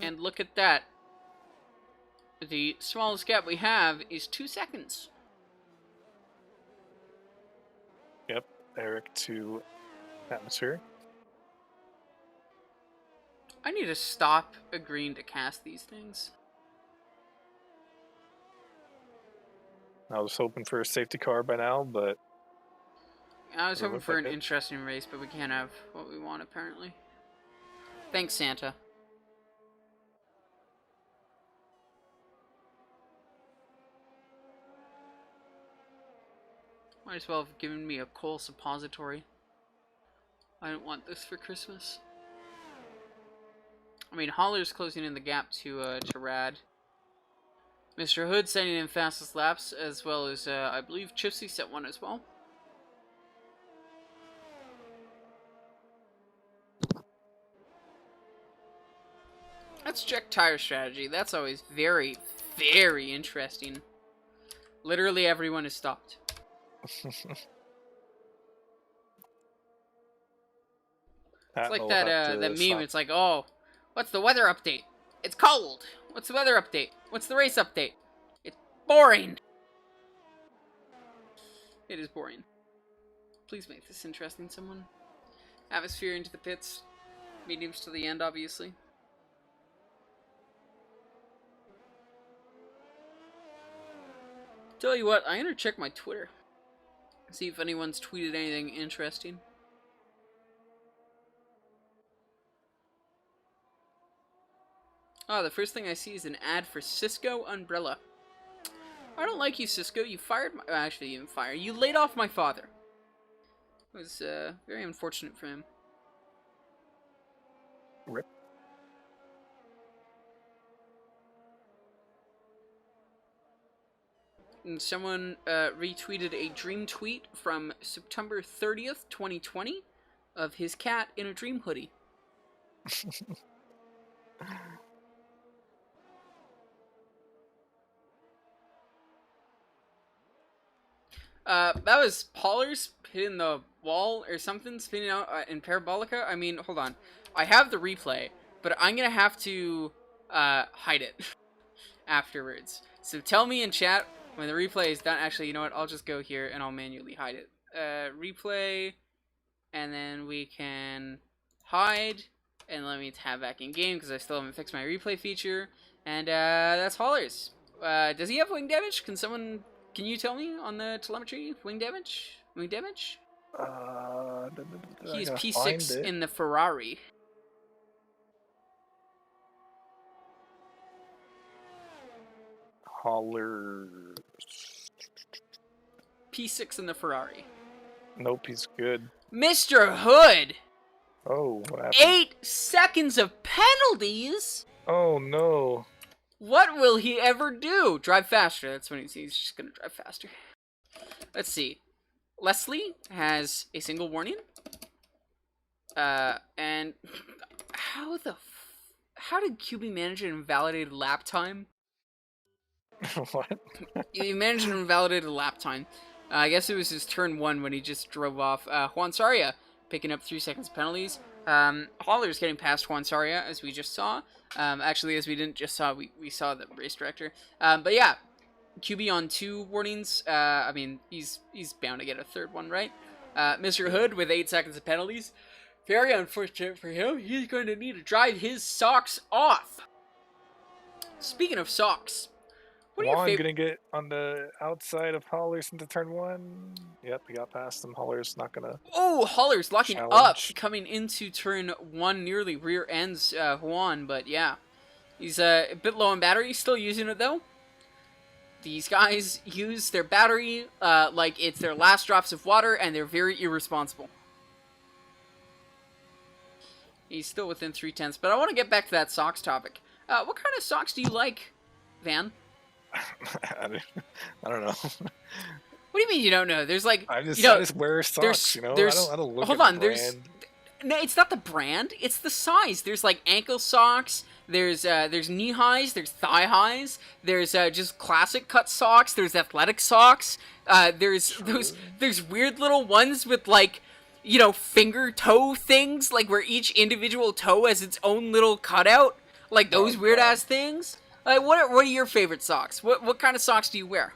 And look at that. The smallest gap we have is 2 seconds. Yep, Eric to Atmosphere. I need to stop agreeing to cast these things. I was hoping for a safety car by now, but I was Doesn't hoping look for like an it. interesting race, but we can't have what we want, apparently. Thanks, Santa. Might as well have given me a coal suppository. I didn't want this for Christmas. I mean, Holler's closing in the gap to Rad. Mr. Hood sending in fastest laps, as well as, I believe, Chipsy set one as well. Let's check tire strategy. That's always very, very interesting. Literally everyone is stopped. It's like that meme. It's like, oh, what's the weather update? It's cold. What's the weather update? What's the race update? It's boring. It is boring. Please make this interesting, someone. Atmosphere into the pits. Mediums to the end, obviously. Tell you what, I'm gonna check my Twitter. See if anyone's tweeted anything interesting. Oh, the first thing I see is an ad for Cisco Umbrella. I don't like you, Cisco. You fired my... Actually, you didn't fire. You laid off my father. It was very unfortunate for him. Rip. And someone retweeted a dream tweet from September 30th, 2020 of his cat in a dream hoodie. That was Pollers hitting the wall or something, spinning out in Parabolica. I mean, hold on. I have the replay, but I'm gonna have to hide it afterwards. So tell me in chat when the replay is done. Actually, you know what? I'll just go here and I'll manually hide it. Replay, and then we can hide, and let me tab back in game because I still haven't fixed my replay feature. And that's Hollers. Does he have wing damage? Can you tell me on the telemetry? Wing damage? Wing damage? He's P6 in the Ferrari. Holler. P6 in the Ferrari. Nope, he's good. Mr. Hood! Oh, what happened? 8 seconds of penalties? Oh, no. What will he ever do? Drive faster. That's when he's just gonna drive faster. Let's see. Leslie has a single warning. And how did QB manage an invalidated lap time? What? He managed an invalidated lap time. I guess it was his turn 1 when he just drove off. Juan Saria picking up 3 seconds penalties. Holler's getting past Juan Saria, as we just saw. Actually, as we didn't just saw, we saw the race director. But yeah, QB on 2 warnings. I mean, he's bound to get a third one, right? Mr. Hood with 8 seconds of penalties. Very unfortunate for him. He's going to need to drive his socks off. Speaking of socks, what are your Juan gonna get on the outside of Hollers into turn 1. Yep, he got past him. Holler's not gonna. Oh, Holler's locking challenge. up, coming into turn 1, nearly rear ends Juan, but yeah. He's a bit low on battery, he's still using it though. These guys use their battery like it's their last drops of water, and they're very irresponsible. He's still within 3/10, but I want to get back to that socks topic. What kind of socks do you like, Van? I don't know. What do you mean you don't know? There's like, I just wear socks, there's, you know? There's, I don't look hold at on, the there's... brand. No, it's not the brand. It's the size. There's like ankle socks. There's knee highs. There's thigh highs. There's just classic cut socks. There's athletic socks. There's weird little ones with like, you know, finger toe things, like where each individual toe has its own little cutout. Like those weird ass things. Like what are your favorite socks? What kind of socks do you wear?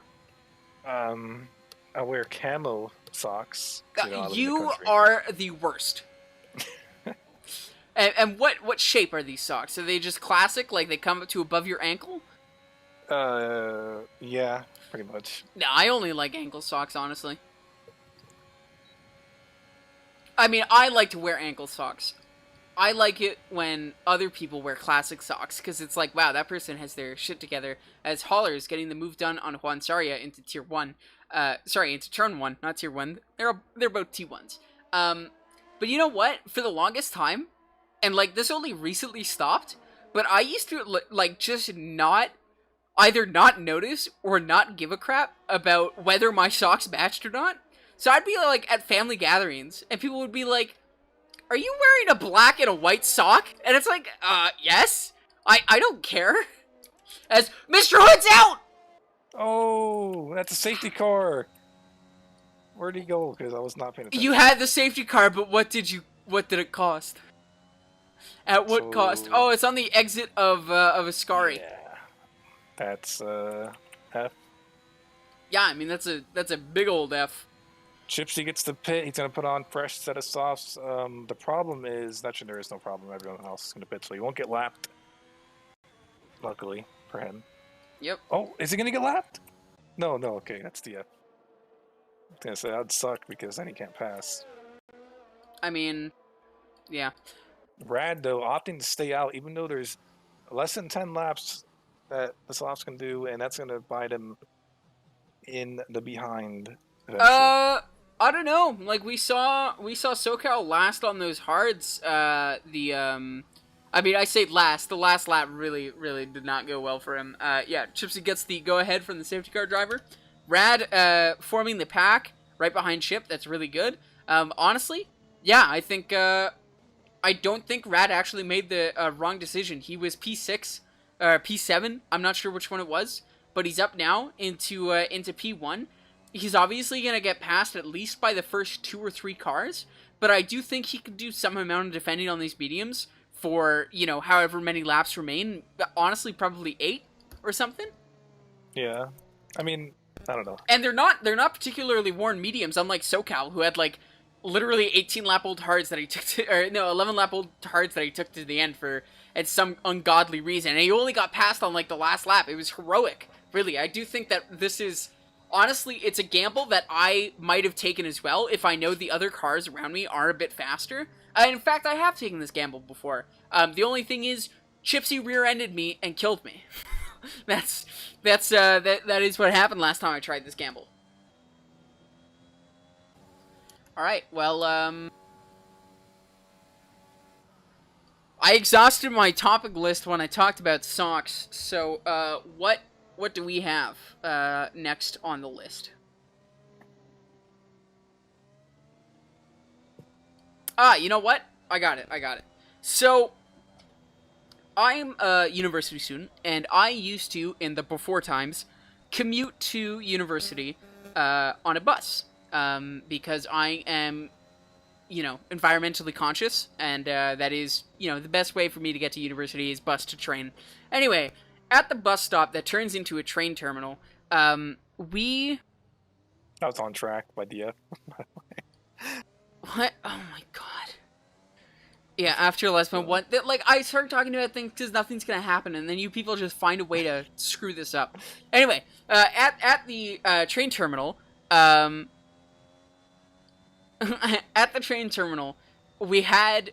I wear camo socks. You are the worst. And what shape are these socks? Are they just classic, like they come up to above your ankle? Yeah, pretty much. No, I only like ankle socks, honestly. I mean, I like to wear ankle socks. I like it when other people wear classic socks, because it's like, wow, that person has their shit together. As Holler's getting the move done on Juan Saria into tier 1. Into turn 1, not tier 1. They're both T1s. But you know what? For the longest time, and like this only recently stopped, but I used to like just either not notice or not give a crap about whether my socks matched or not. So I'd be like at family gatherings, and people would be like, "Are you wearing a black and a white sock?" And it's like, yes. I don't care. As Mr. Hood's out! Oh, that's a safety car. Where'd he go? Because I was not paying attention. You had the safety car, but what did it cost? At what cost? Oh, it's on the exit of Ascari. Yeah. That's F. Yeah, I mean that's a big old F. Chipsy gets the pit. He's gonna put on fresh set of softs. The problem is actually there is no problem. Everyone else is gonna pit, so he won't get lapped. Luckily for him. Yep. Oh, is he gonna get lapped? No. Okay, that's the F. I was gonna say that'd suck because then he can't pass. I mean, yeah. Rad though opting to stay out, even though there's less than 10 laps that the softs can do, and that's gonna bite him in the behind. Eventually. I don't know. Like we saw SoCal last on those hards. I mean, I say last. The last lap really did not go well for him. Yeah, Chipsy gets the go ahead from the safety car driver. Rad forming the pack right behind Chip. That's really good. Honestly, yeah, I think I don't think Rad actually made the wrong decision. He was P6 or P7. I'm not sure which one it was, but he's up now into P1. he's obviously going to get passed at least by the first 2 or 3 cars, but I do think he could do some amount of defending on these mediums for, you know, however many laps remain. Honestly, probably 8 or something. Yeah. I mean, I don't know. And they're not particularly worn mediums, unlike SoCal, who had like literally 18-lap-old hards that he took to, or no, 11-lap-old hards that he took to the end for at some ungodly reason, and he only got passed on like the last lap. It was heroic, really. I do think that this is, honestly, it's a gamble that I might have taken as well if I know the other cars around me are a bit faster. In fact, I have taken this gamble before. The only thing is, Chipsy rear-ended me and killed me. that is what happened last time I tried this gamble. Alright, well, I exhausted my topic list when I talked about socks, so, what do we have, next on the list? You know what? I got it. So, I'm a university student, and I used to, in the before times, commute to university, on a bus, because I am, you know, environmentally conscious, and, that is, you know, the best way for me to get to university is bus to train. Anyway, at the bus stop that turns into a train terminal, we... I was on track by DF. What? Oh my god. Yeah, after lesbian one, like, I started talking about things because nothing's gonna happen, and then you people just find a way to screw this up. Anyway, at the train terminal, at the train terminal, we had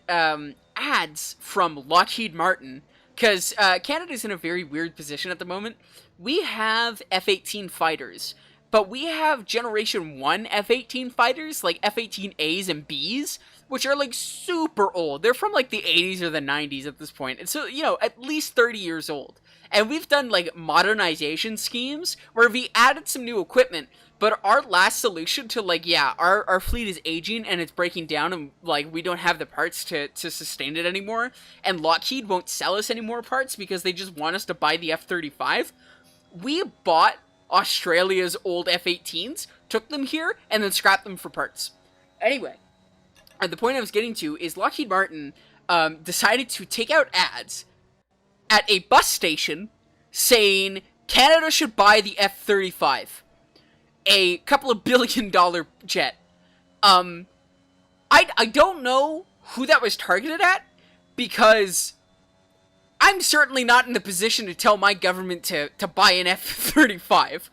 ads from Lockheed Martin, because Canada's in a very weird position at the moment. We have F-18 fighters, but we have Generation 1 F-18 fighters, like F-18As and Bs, which are, like, super old. They're from, like, the 80s or the 90s at this point. And so, you know, at least 30 years old. And we've done, like, modernization schemes where we added some new equipment, but our last solution to, like, yeah, our fleet is aging and it's breaking down and, like, we don't have the parts to sustain it anymore, and Lockheed won't sell us any more parts because they just want us to buy the F-35. We bought Australia's old F-18s, took them here, and then scrapped them for parts. Anyway, the point I was getting to is Lockheed Martin decided to take out ads at a bus station saying Canada should buy the F-35, a couple of $1 billion jet. I don't know who that was targeted at, because I'm certainly not in the position to tell my government to buy an F-35.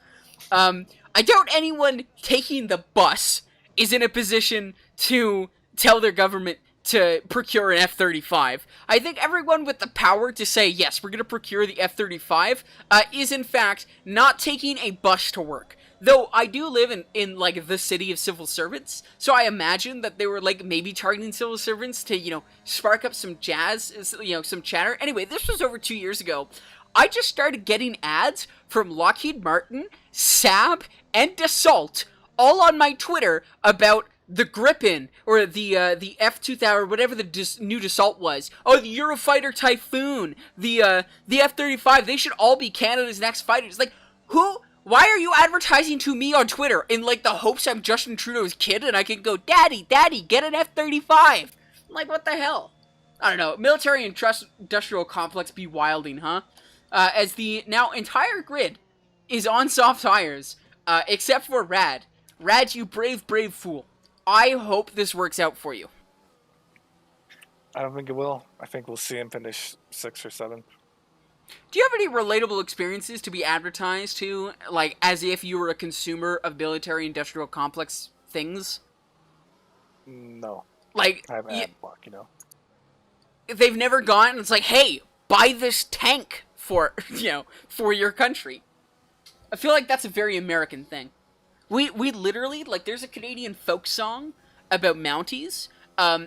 I doubt anyone taking the bus is in a position to tell their government to procure an F-35. I think everyone with the power to say, yes, we're going to procure the F-35, is in fact not taking a bus to work. Though I do live in like, the city of civil servants, so I imagine that they were, like, maybe targeting civil servants to, you know, spark up some jazz, you know, some chatter. Anyway, this was over 2 years ago. I just started getting ads from Lockheed Martin, Saab, and Dassault, all on my Twitter, about the Gripen, or the F-2000, or whatever the new Dassault was. Oh, the Eurofighter Typhoon, the F-35, they should all be Canada's next fighters. Like, why are you advertising to me on Twitter in, like, the hopes I'm Justin Trudeau's kid and I can go, Daddy, get an F-35? Like, what the hell? I don't know. Military and industrial complex be wilding, huh? As the now entire grid is on soft tires, except for Rad. Rad, you brave fool. I hope this works out for you. I don't think it will. I think we'll see him finish 6th or 7th. Do you have any relatable experiences to be advertised to, like, as if you were a consumer of military-industrial complex things? No. Like, I have ad block, you know. They've never gone, it's like, hey, buy this tank for, you know, for your country. I feel like that's a very American thing. We literally, like, there's a Canadian folk song about Mounties,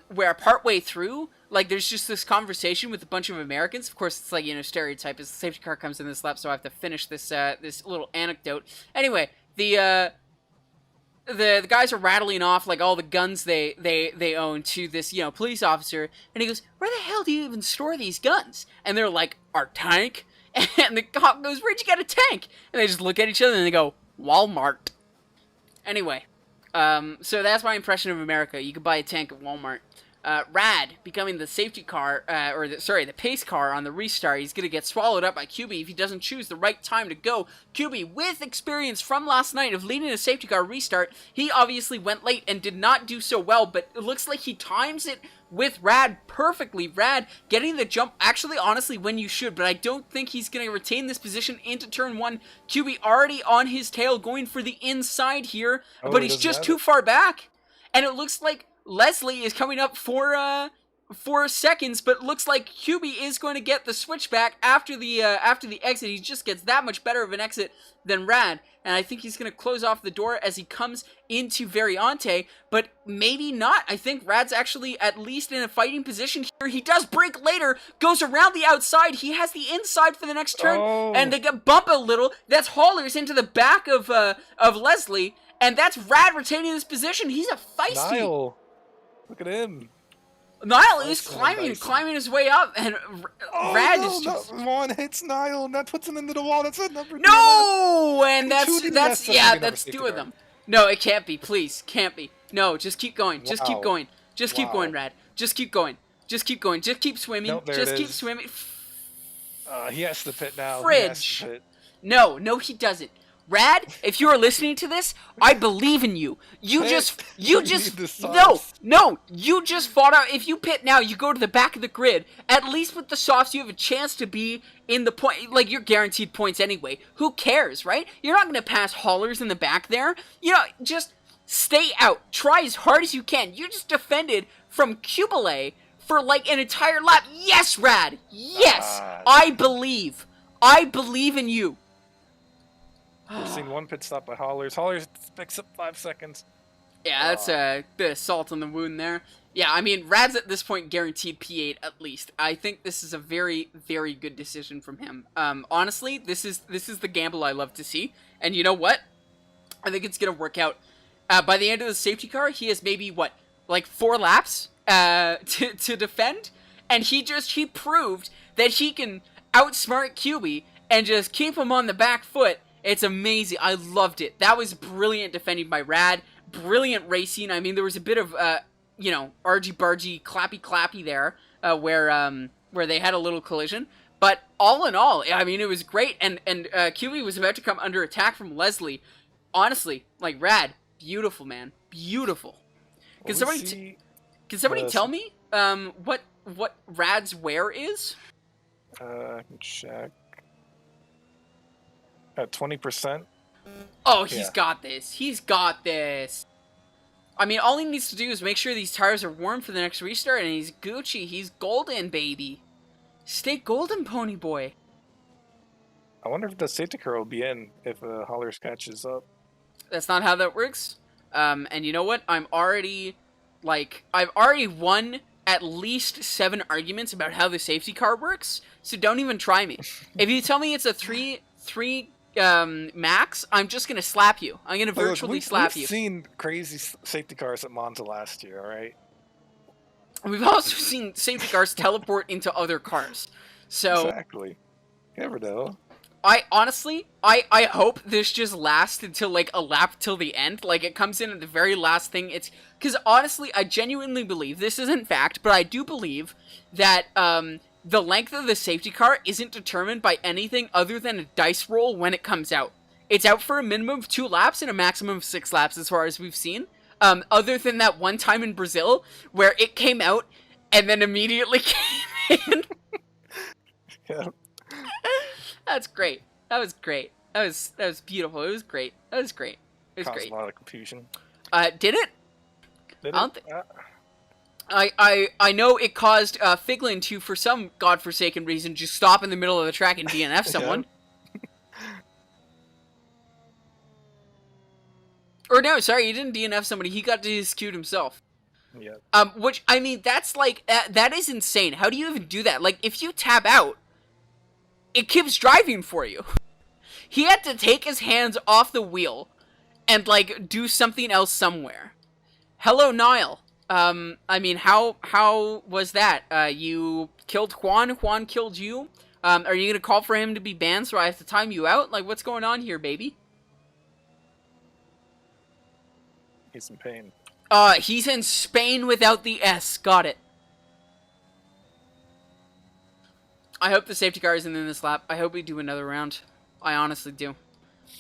where partway through, like, there's just this conversation with a bunch of Americans. Of course, it's like, you know, stereotype as the safety car comes in this lap, so I have to finish this this little anecdote. Anyway, the guys are rattling off, like, all the guns they own to this, you know, police officer, and he goes, where the hell do you even store these guns? And they're like, our tank? And the cop goes, where'd you get a tank? And they just look at each other and they go, Walmart. Anyway, so that's my impression of America. You could buy a tank at Walmart. Rad becoming the safety car, the pace car on the restart. He's going to get swallowed up by QB if he doesn't choose the right time to go. QB, with experience from last night of leading a safety car restart, he obviously went late and did not do so well, but it looks like he times it with Rad perfectly. Rad getting the jump, actually, honestly, when you should, but I don't think he's going to retain this position into turn 1. QB already on his tail, going for the inside here, but he's just too far back. And it looks like Leslie is coming up for 4 seconds, but it looks like QB is going to get the switchback after the exit. He just gets that much better of an exit than Rad, and I think he's going to close off the door as he comes into Variante, but maybe not. I think Rad's actually at least in a fighting position here. He does brake later, goes around the outside. He has the inside for the next turn, and they get bump a little. That's Haulers into the back of Leslie, and that's Rad retaining his position. He's a feisty. Niall. Look at him. Niall is climbing his way up, and Rad is just... One hits Niall, and that puts him into the wall. That's a number 2. No! And that's 2 of them. No, it can't be. Please, can't be. No, just keep going. Just keep going. Just keep going, Rad. Just keep going. Just keep going. Just keep swimming. Nope, just keep swimming. He has to pit now. Fridge. No, he doesn't. Rad, if you are listening to this, I believe in you. You just fought out. If you pit now, you go to the back of the grid. At least with the softs, you have a chance to be in the point. Like, you're guaranteed points anyway. Who cares, right? You're not going to pass Haulers in the back there. You know, just stay out. Try as hard as you can. You just defended from Cubile for like an entire lap. Yes, Rad. Yes, I believe. I believe in you. We've seen one pit stop by Haulers. Haulers picks up 5 seconds. Yeah, that's a bit of salt on the wound there. Yeah, I mean, Rad's at this point guaranteed P8 at least. I think this is a very, very good decision from him. Honestly, this is the gamble I love to see. And you know what? I think it's gonna work out. By the end of the safety car, he has maybe like 4 laps to defend, and he proved that he can outsmart QB and just keep him on the back foot. It's amazing. I loved it. That was brilliant defending by Rad. Brilliant racing. I mean, there was a bit of, argy-bargy, clappy-clappy there, where they had a little collision. But all in all, I mean, it was great. And QB was about to come under attack from Leslie. Honestly, like, Rad, beautiful, man. Beautiful. Can somebody tell me what Rad's wear is? I can check. At 20%. Oh, he's got this. He's got this. I mean, all he needs to do is make sure these tires are warm for the next restart, and he's Gucci. He's golden, baby. Stay golden, pony boy. I wonder if the safety car will be in if Haulers catches up. That's not how that works. And you know what? I've already won at least 7 arguments about how the safety car works, so don't even try me. If you tell me it's a 3 max, I'm just gonna slap you. I'm gonna virtually slap you. We've seen crazy safety cars at Monza last year, alright? We've also seen safety cars teleport into other cars. So exactly. You never know. I honestly hope this just lasts until like a lap till the end. Like it comes in at the very last thing. It's because honestly, I genuinely believe this isn't fact, but I do believe that the length of the safety car isn't determined by anything other than a dice roll when it comes out. It's out for a minimum of 2 laps and a maximum of 6 laps as far as we've seen. Other than that one time in Brazil where it came out and then immediately came in. Yeah. That's great. That was great. That was beautiful. It was great. That was great. It was Caused great. a lot of confusion. Did it? Did I it? don't I know it caused Figlin to, for some godforsaken reason, just stop in the middle of the track and DNF someone. Or no, sorry, he didn't DNF somebody. He got DSQ'd himself. Yeah. Which, I mean, that's like, that is insane. How do you even do that? Like, if you tab out, it keeps driving for you. He had to take his hands off the wheel and, like, do something else somewhere. Hello, Niall. I mean, how was that? You killed Juan killed you? Are you gonna call for him to be banned so I have to time you out? Like, what's going on here, baby? He's in pain. He's in Spain without the S. Got it. I hope the safety car isn't in this lap. I hope we do another round. I honestly do.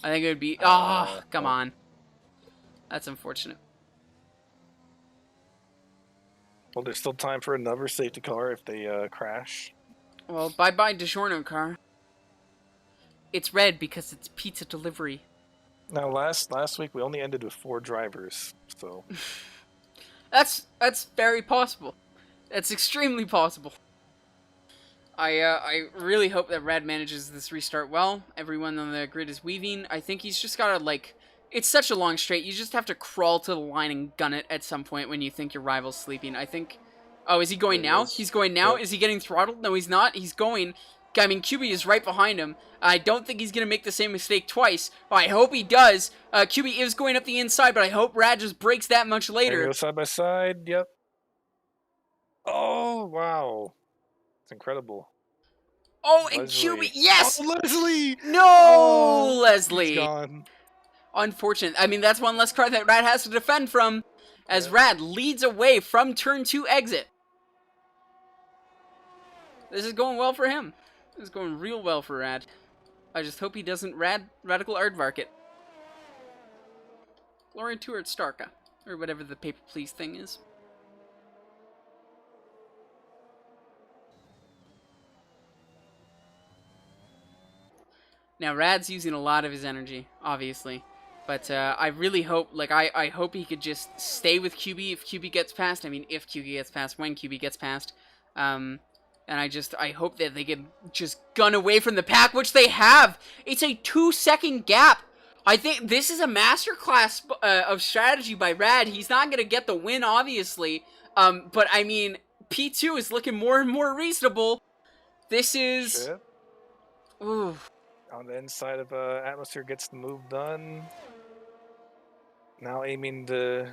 I think it would be... come Nope. on. That's unfortunate. Well, there's still time for another safety car if they crash. Well, bye-bye DiGiorno car. It's red because it's pizza delivery. Now, last week we only ended with 4 drivers, so That's very possible. That's extremely possible. I really hope that Rad manages this restart well. Everyone on the grid is weaving. I think he's just gotta, like... It's such a long straight. You just have to crawl to the line and gun it at some point when you think your rival's sleeping. I think... Oh, is he going now? He's going now? Yep. Is he getting throttled? No, he's not. He's going. I mean, QB is right behind him. I don't think he's going to make the same mistake twice. But I hope he does. QB is going up the inside, but I hope Rad just breaks that much later. There go side by side. Yep. Oh, wow. It's incredible. Oh, and QB, yes! Oh, Leslie! No, Leslie! He's gone. Unfortunate. I mean, that's one less car that Rad has to defend from, as Rad leads away from turn 2 exit. This is going well for him. This is going real well for Rad. I just hope he doesn't radical aardvark it. Glory to it, Starka. Or whatever the paper please thing is. Now, Rad's using a lot of his energy, obviously. But I really hope, like, I hope he could just stay with QB if QB gets past. I mean, if QB gets past, when QB gets past. And I hope that they can just gun away from the pack, which they have. It's a 2-second gap. I think this is a masterclass of strategy by Rad. He's not going to get the win, obviously. But, I mean, P2 is looking more and more reasonable. This is... Shit. Ooh. On the inside of Atmosphere gets the move done. Now aiming to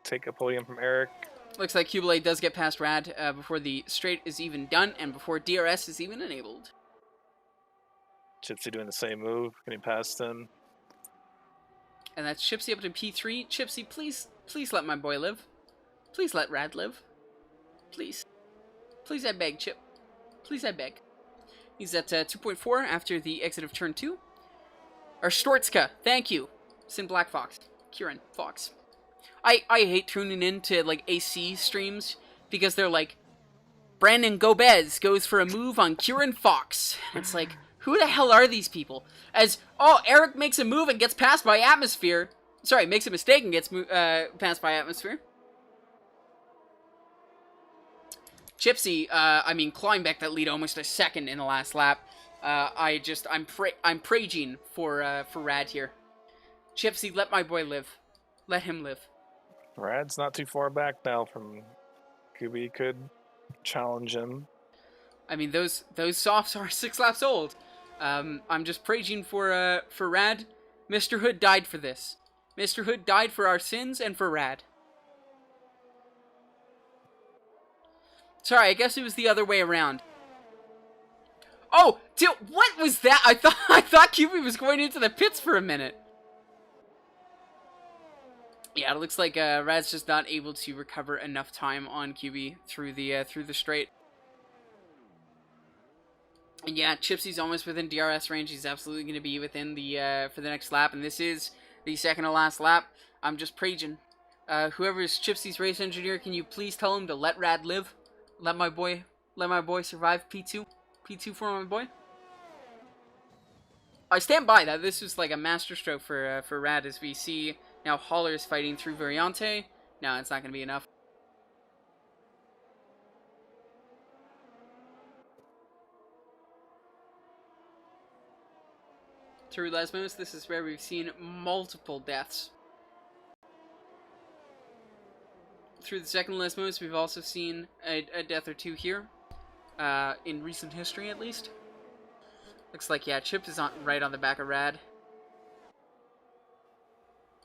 take a podium from Eric. Looks like Cubalay does get past Rad before the straight is even done and before DRS is even enabled. Chipsy doing the same move, getting past him. And that's Chipsy up to P3. Chipsy, please let my boy live. Please let Rad live. Please. Please, I beg, Chip. Please, I beg. He's at 2.4 after the exit of turn 2. Or Stortska, thank you. Sin Black Fox. Kieran Fox. I hate tuning into, like, AC streams because they're like, Brandon Gomez goes for a move on Kieran Fox. It's like, who the hell are these people? As, oh, Eric makes a move and gets passed by Atmosphere. Sorry, makes a mistake and gets passed by Atmosphere. Chipsy, I mean, climbed back that lead almost a second in the last lap. I'm praging for Rad here. Chipsy, let my boy live. Let him live. Rad's not too far back now from QB. Could challenge him. I mean, those softs are 6 laps old. I'm just praging for Rad. Mr. Hood died for this. Mr. Hood died for our sins and for Rad. Sorry, I guess it was the other way around. Oh, dude, what was that? I thought QB was going into the pits for a minute. Yeah, it looks like Rad's just not able to recover enough time on QB through the straight. And yeah, Chipsy's almost within DRS range. He's absolutely going to be within the for the next lap, and this is the second to last lap. I'm just praging. Whoever is Chipsy's race engineer, can you please tell him to let Rad live? Let my boy survive P2 for my boy. I stand by that. This was like a masterstroke for Rad, as we see now Holler's fighting through Variante. No, it's not going to be enough. Through Lesmos, this is where we've seen multiple deaths. Through the second Lesmos, we've also seen a death or two here. In recent history, at least. Looks like, yeah, Chip is right on the back of Rad.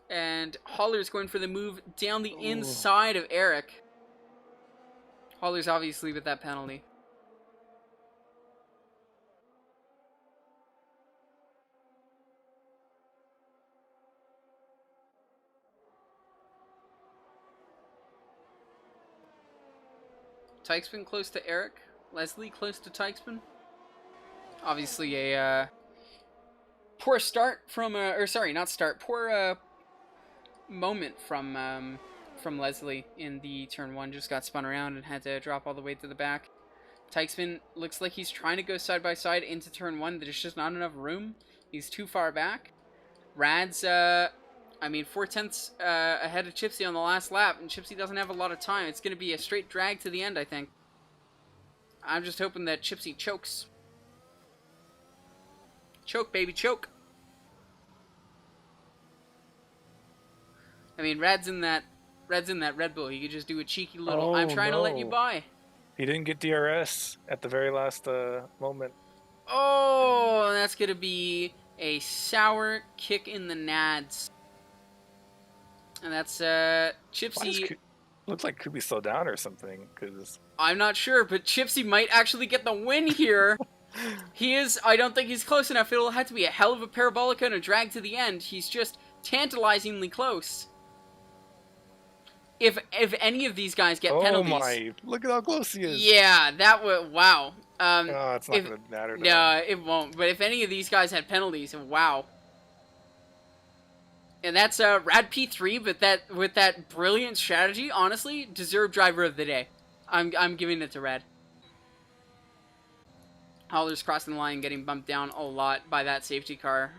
And Holler's going for the move down the inside of Eric. Holler's obviously with that penalty. Tykespin close to Eric. Leslie close to Tykespin. Obviously a poor start from or sorry, not start. Poor moment from Leslie in the turn one. Just got spun around and had to drop all the way to the back. Tykespin looks like he's trying to go side by side into turn one. There's just not enough room. He's too far back. Rad's, I mean, 4/10 ahead of Chipsy on the last lap, and Chipsy doesn't have a lot of time. It's going to be a straight drag to the end, I think. I'm just hoping that Chipsy chokes. Choke, baby, choke. I mean, Rad's in that Red Bull. He could just do a cheeky little, I'm trying to let you by. He didn't get DRS at the very last moment. Oh, that's going to be a sour kick in the nads. And that's Chipsy. Looks like Kubi slowed down or something. Cause I'm not sure, but Chipsy might actually get the win here. I don't think he's close enough. It'll have to be a hell of a parabolica and a drag to the end. He's just tantalizingly close. If any of these guys get penalties. Oh my, look at how close he is. Yeah, that would, wow. It's not going to matter. No, it won't. But if any of these guys had penalties, wow. And that's Rad P3, but with that brilliant strategy, honestly, deserved driver of the day. I'm giving it to Rad. Holler's crossing the line, getting bumped down a lot by that safety car.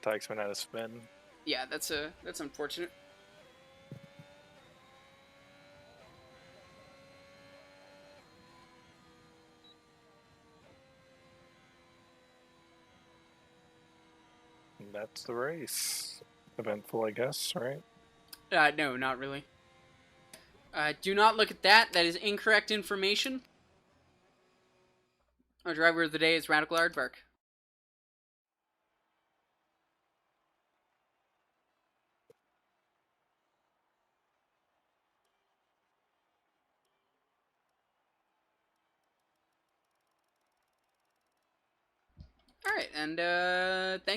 Tykespin had a spin. Yeah, that's unfortunate. And that's the race. Eventful, I guess, right? No, not really. Do not look at that. That is incorrect information. Our driver of the day is Radical Aardvark. All right, and thank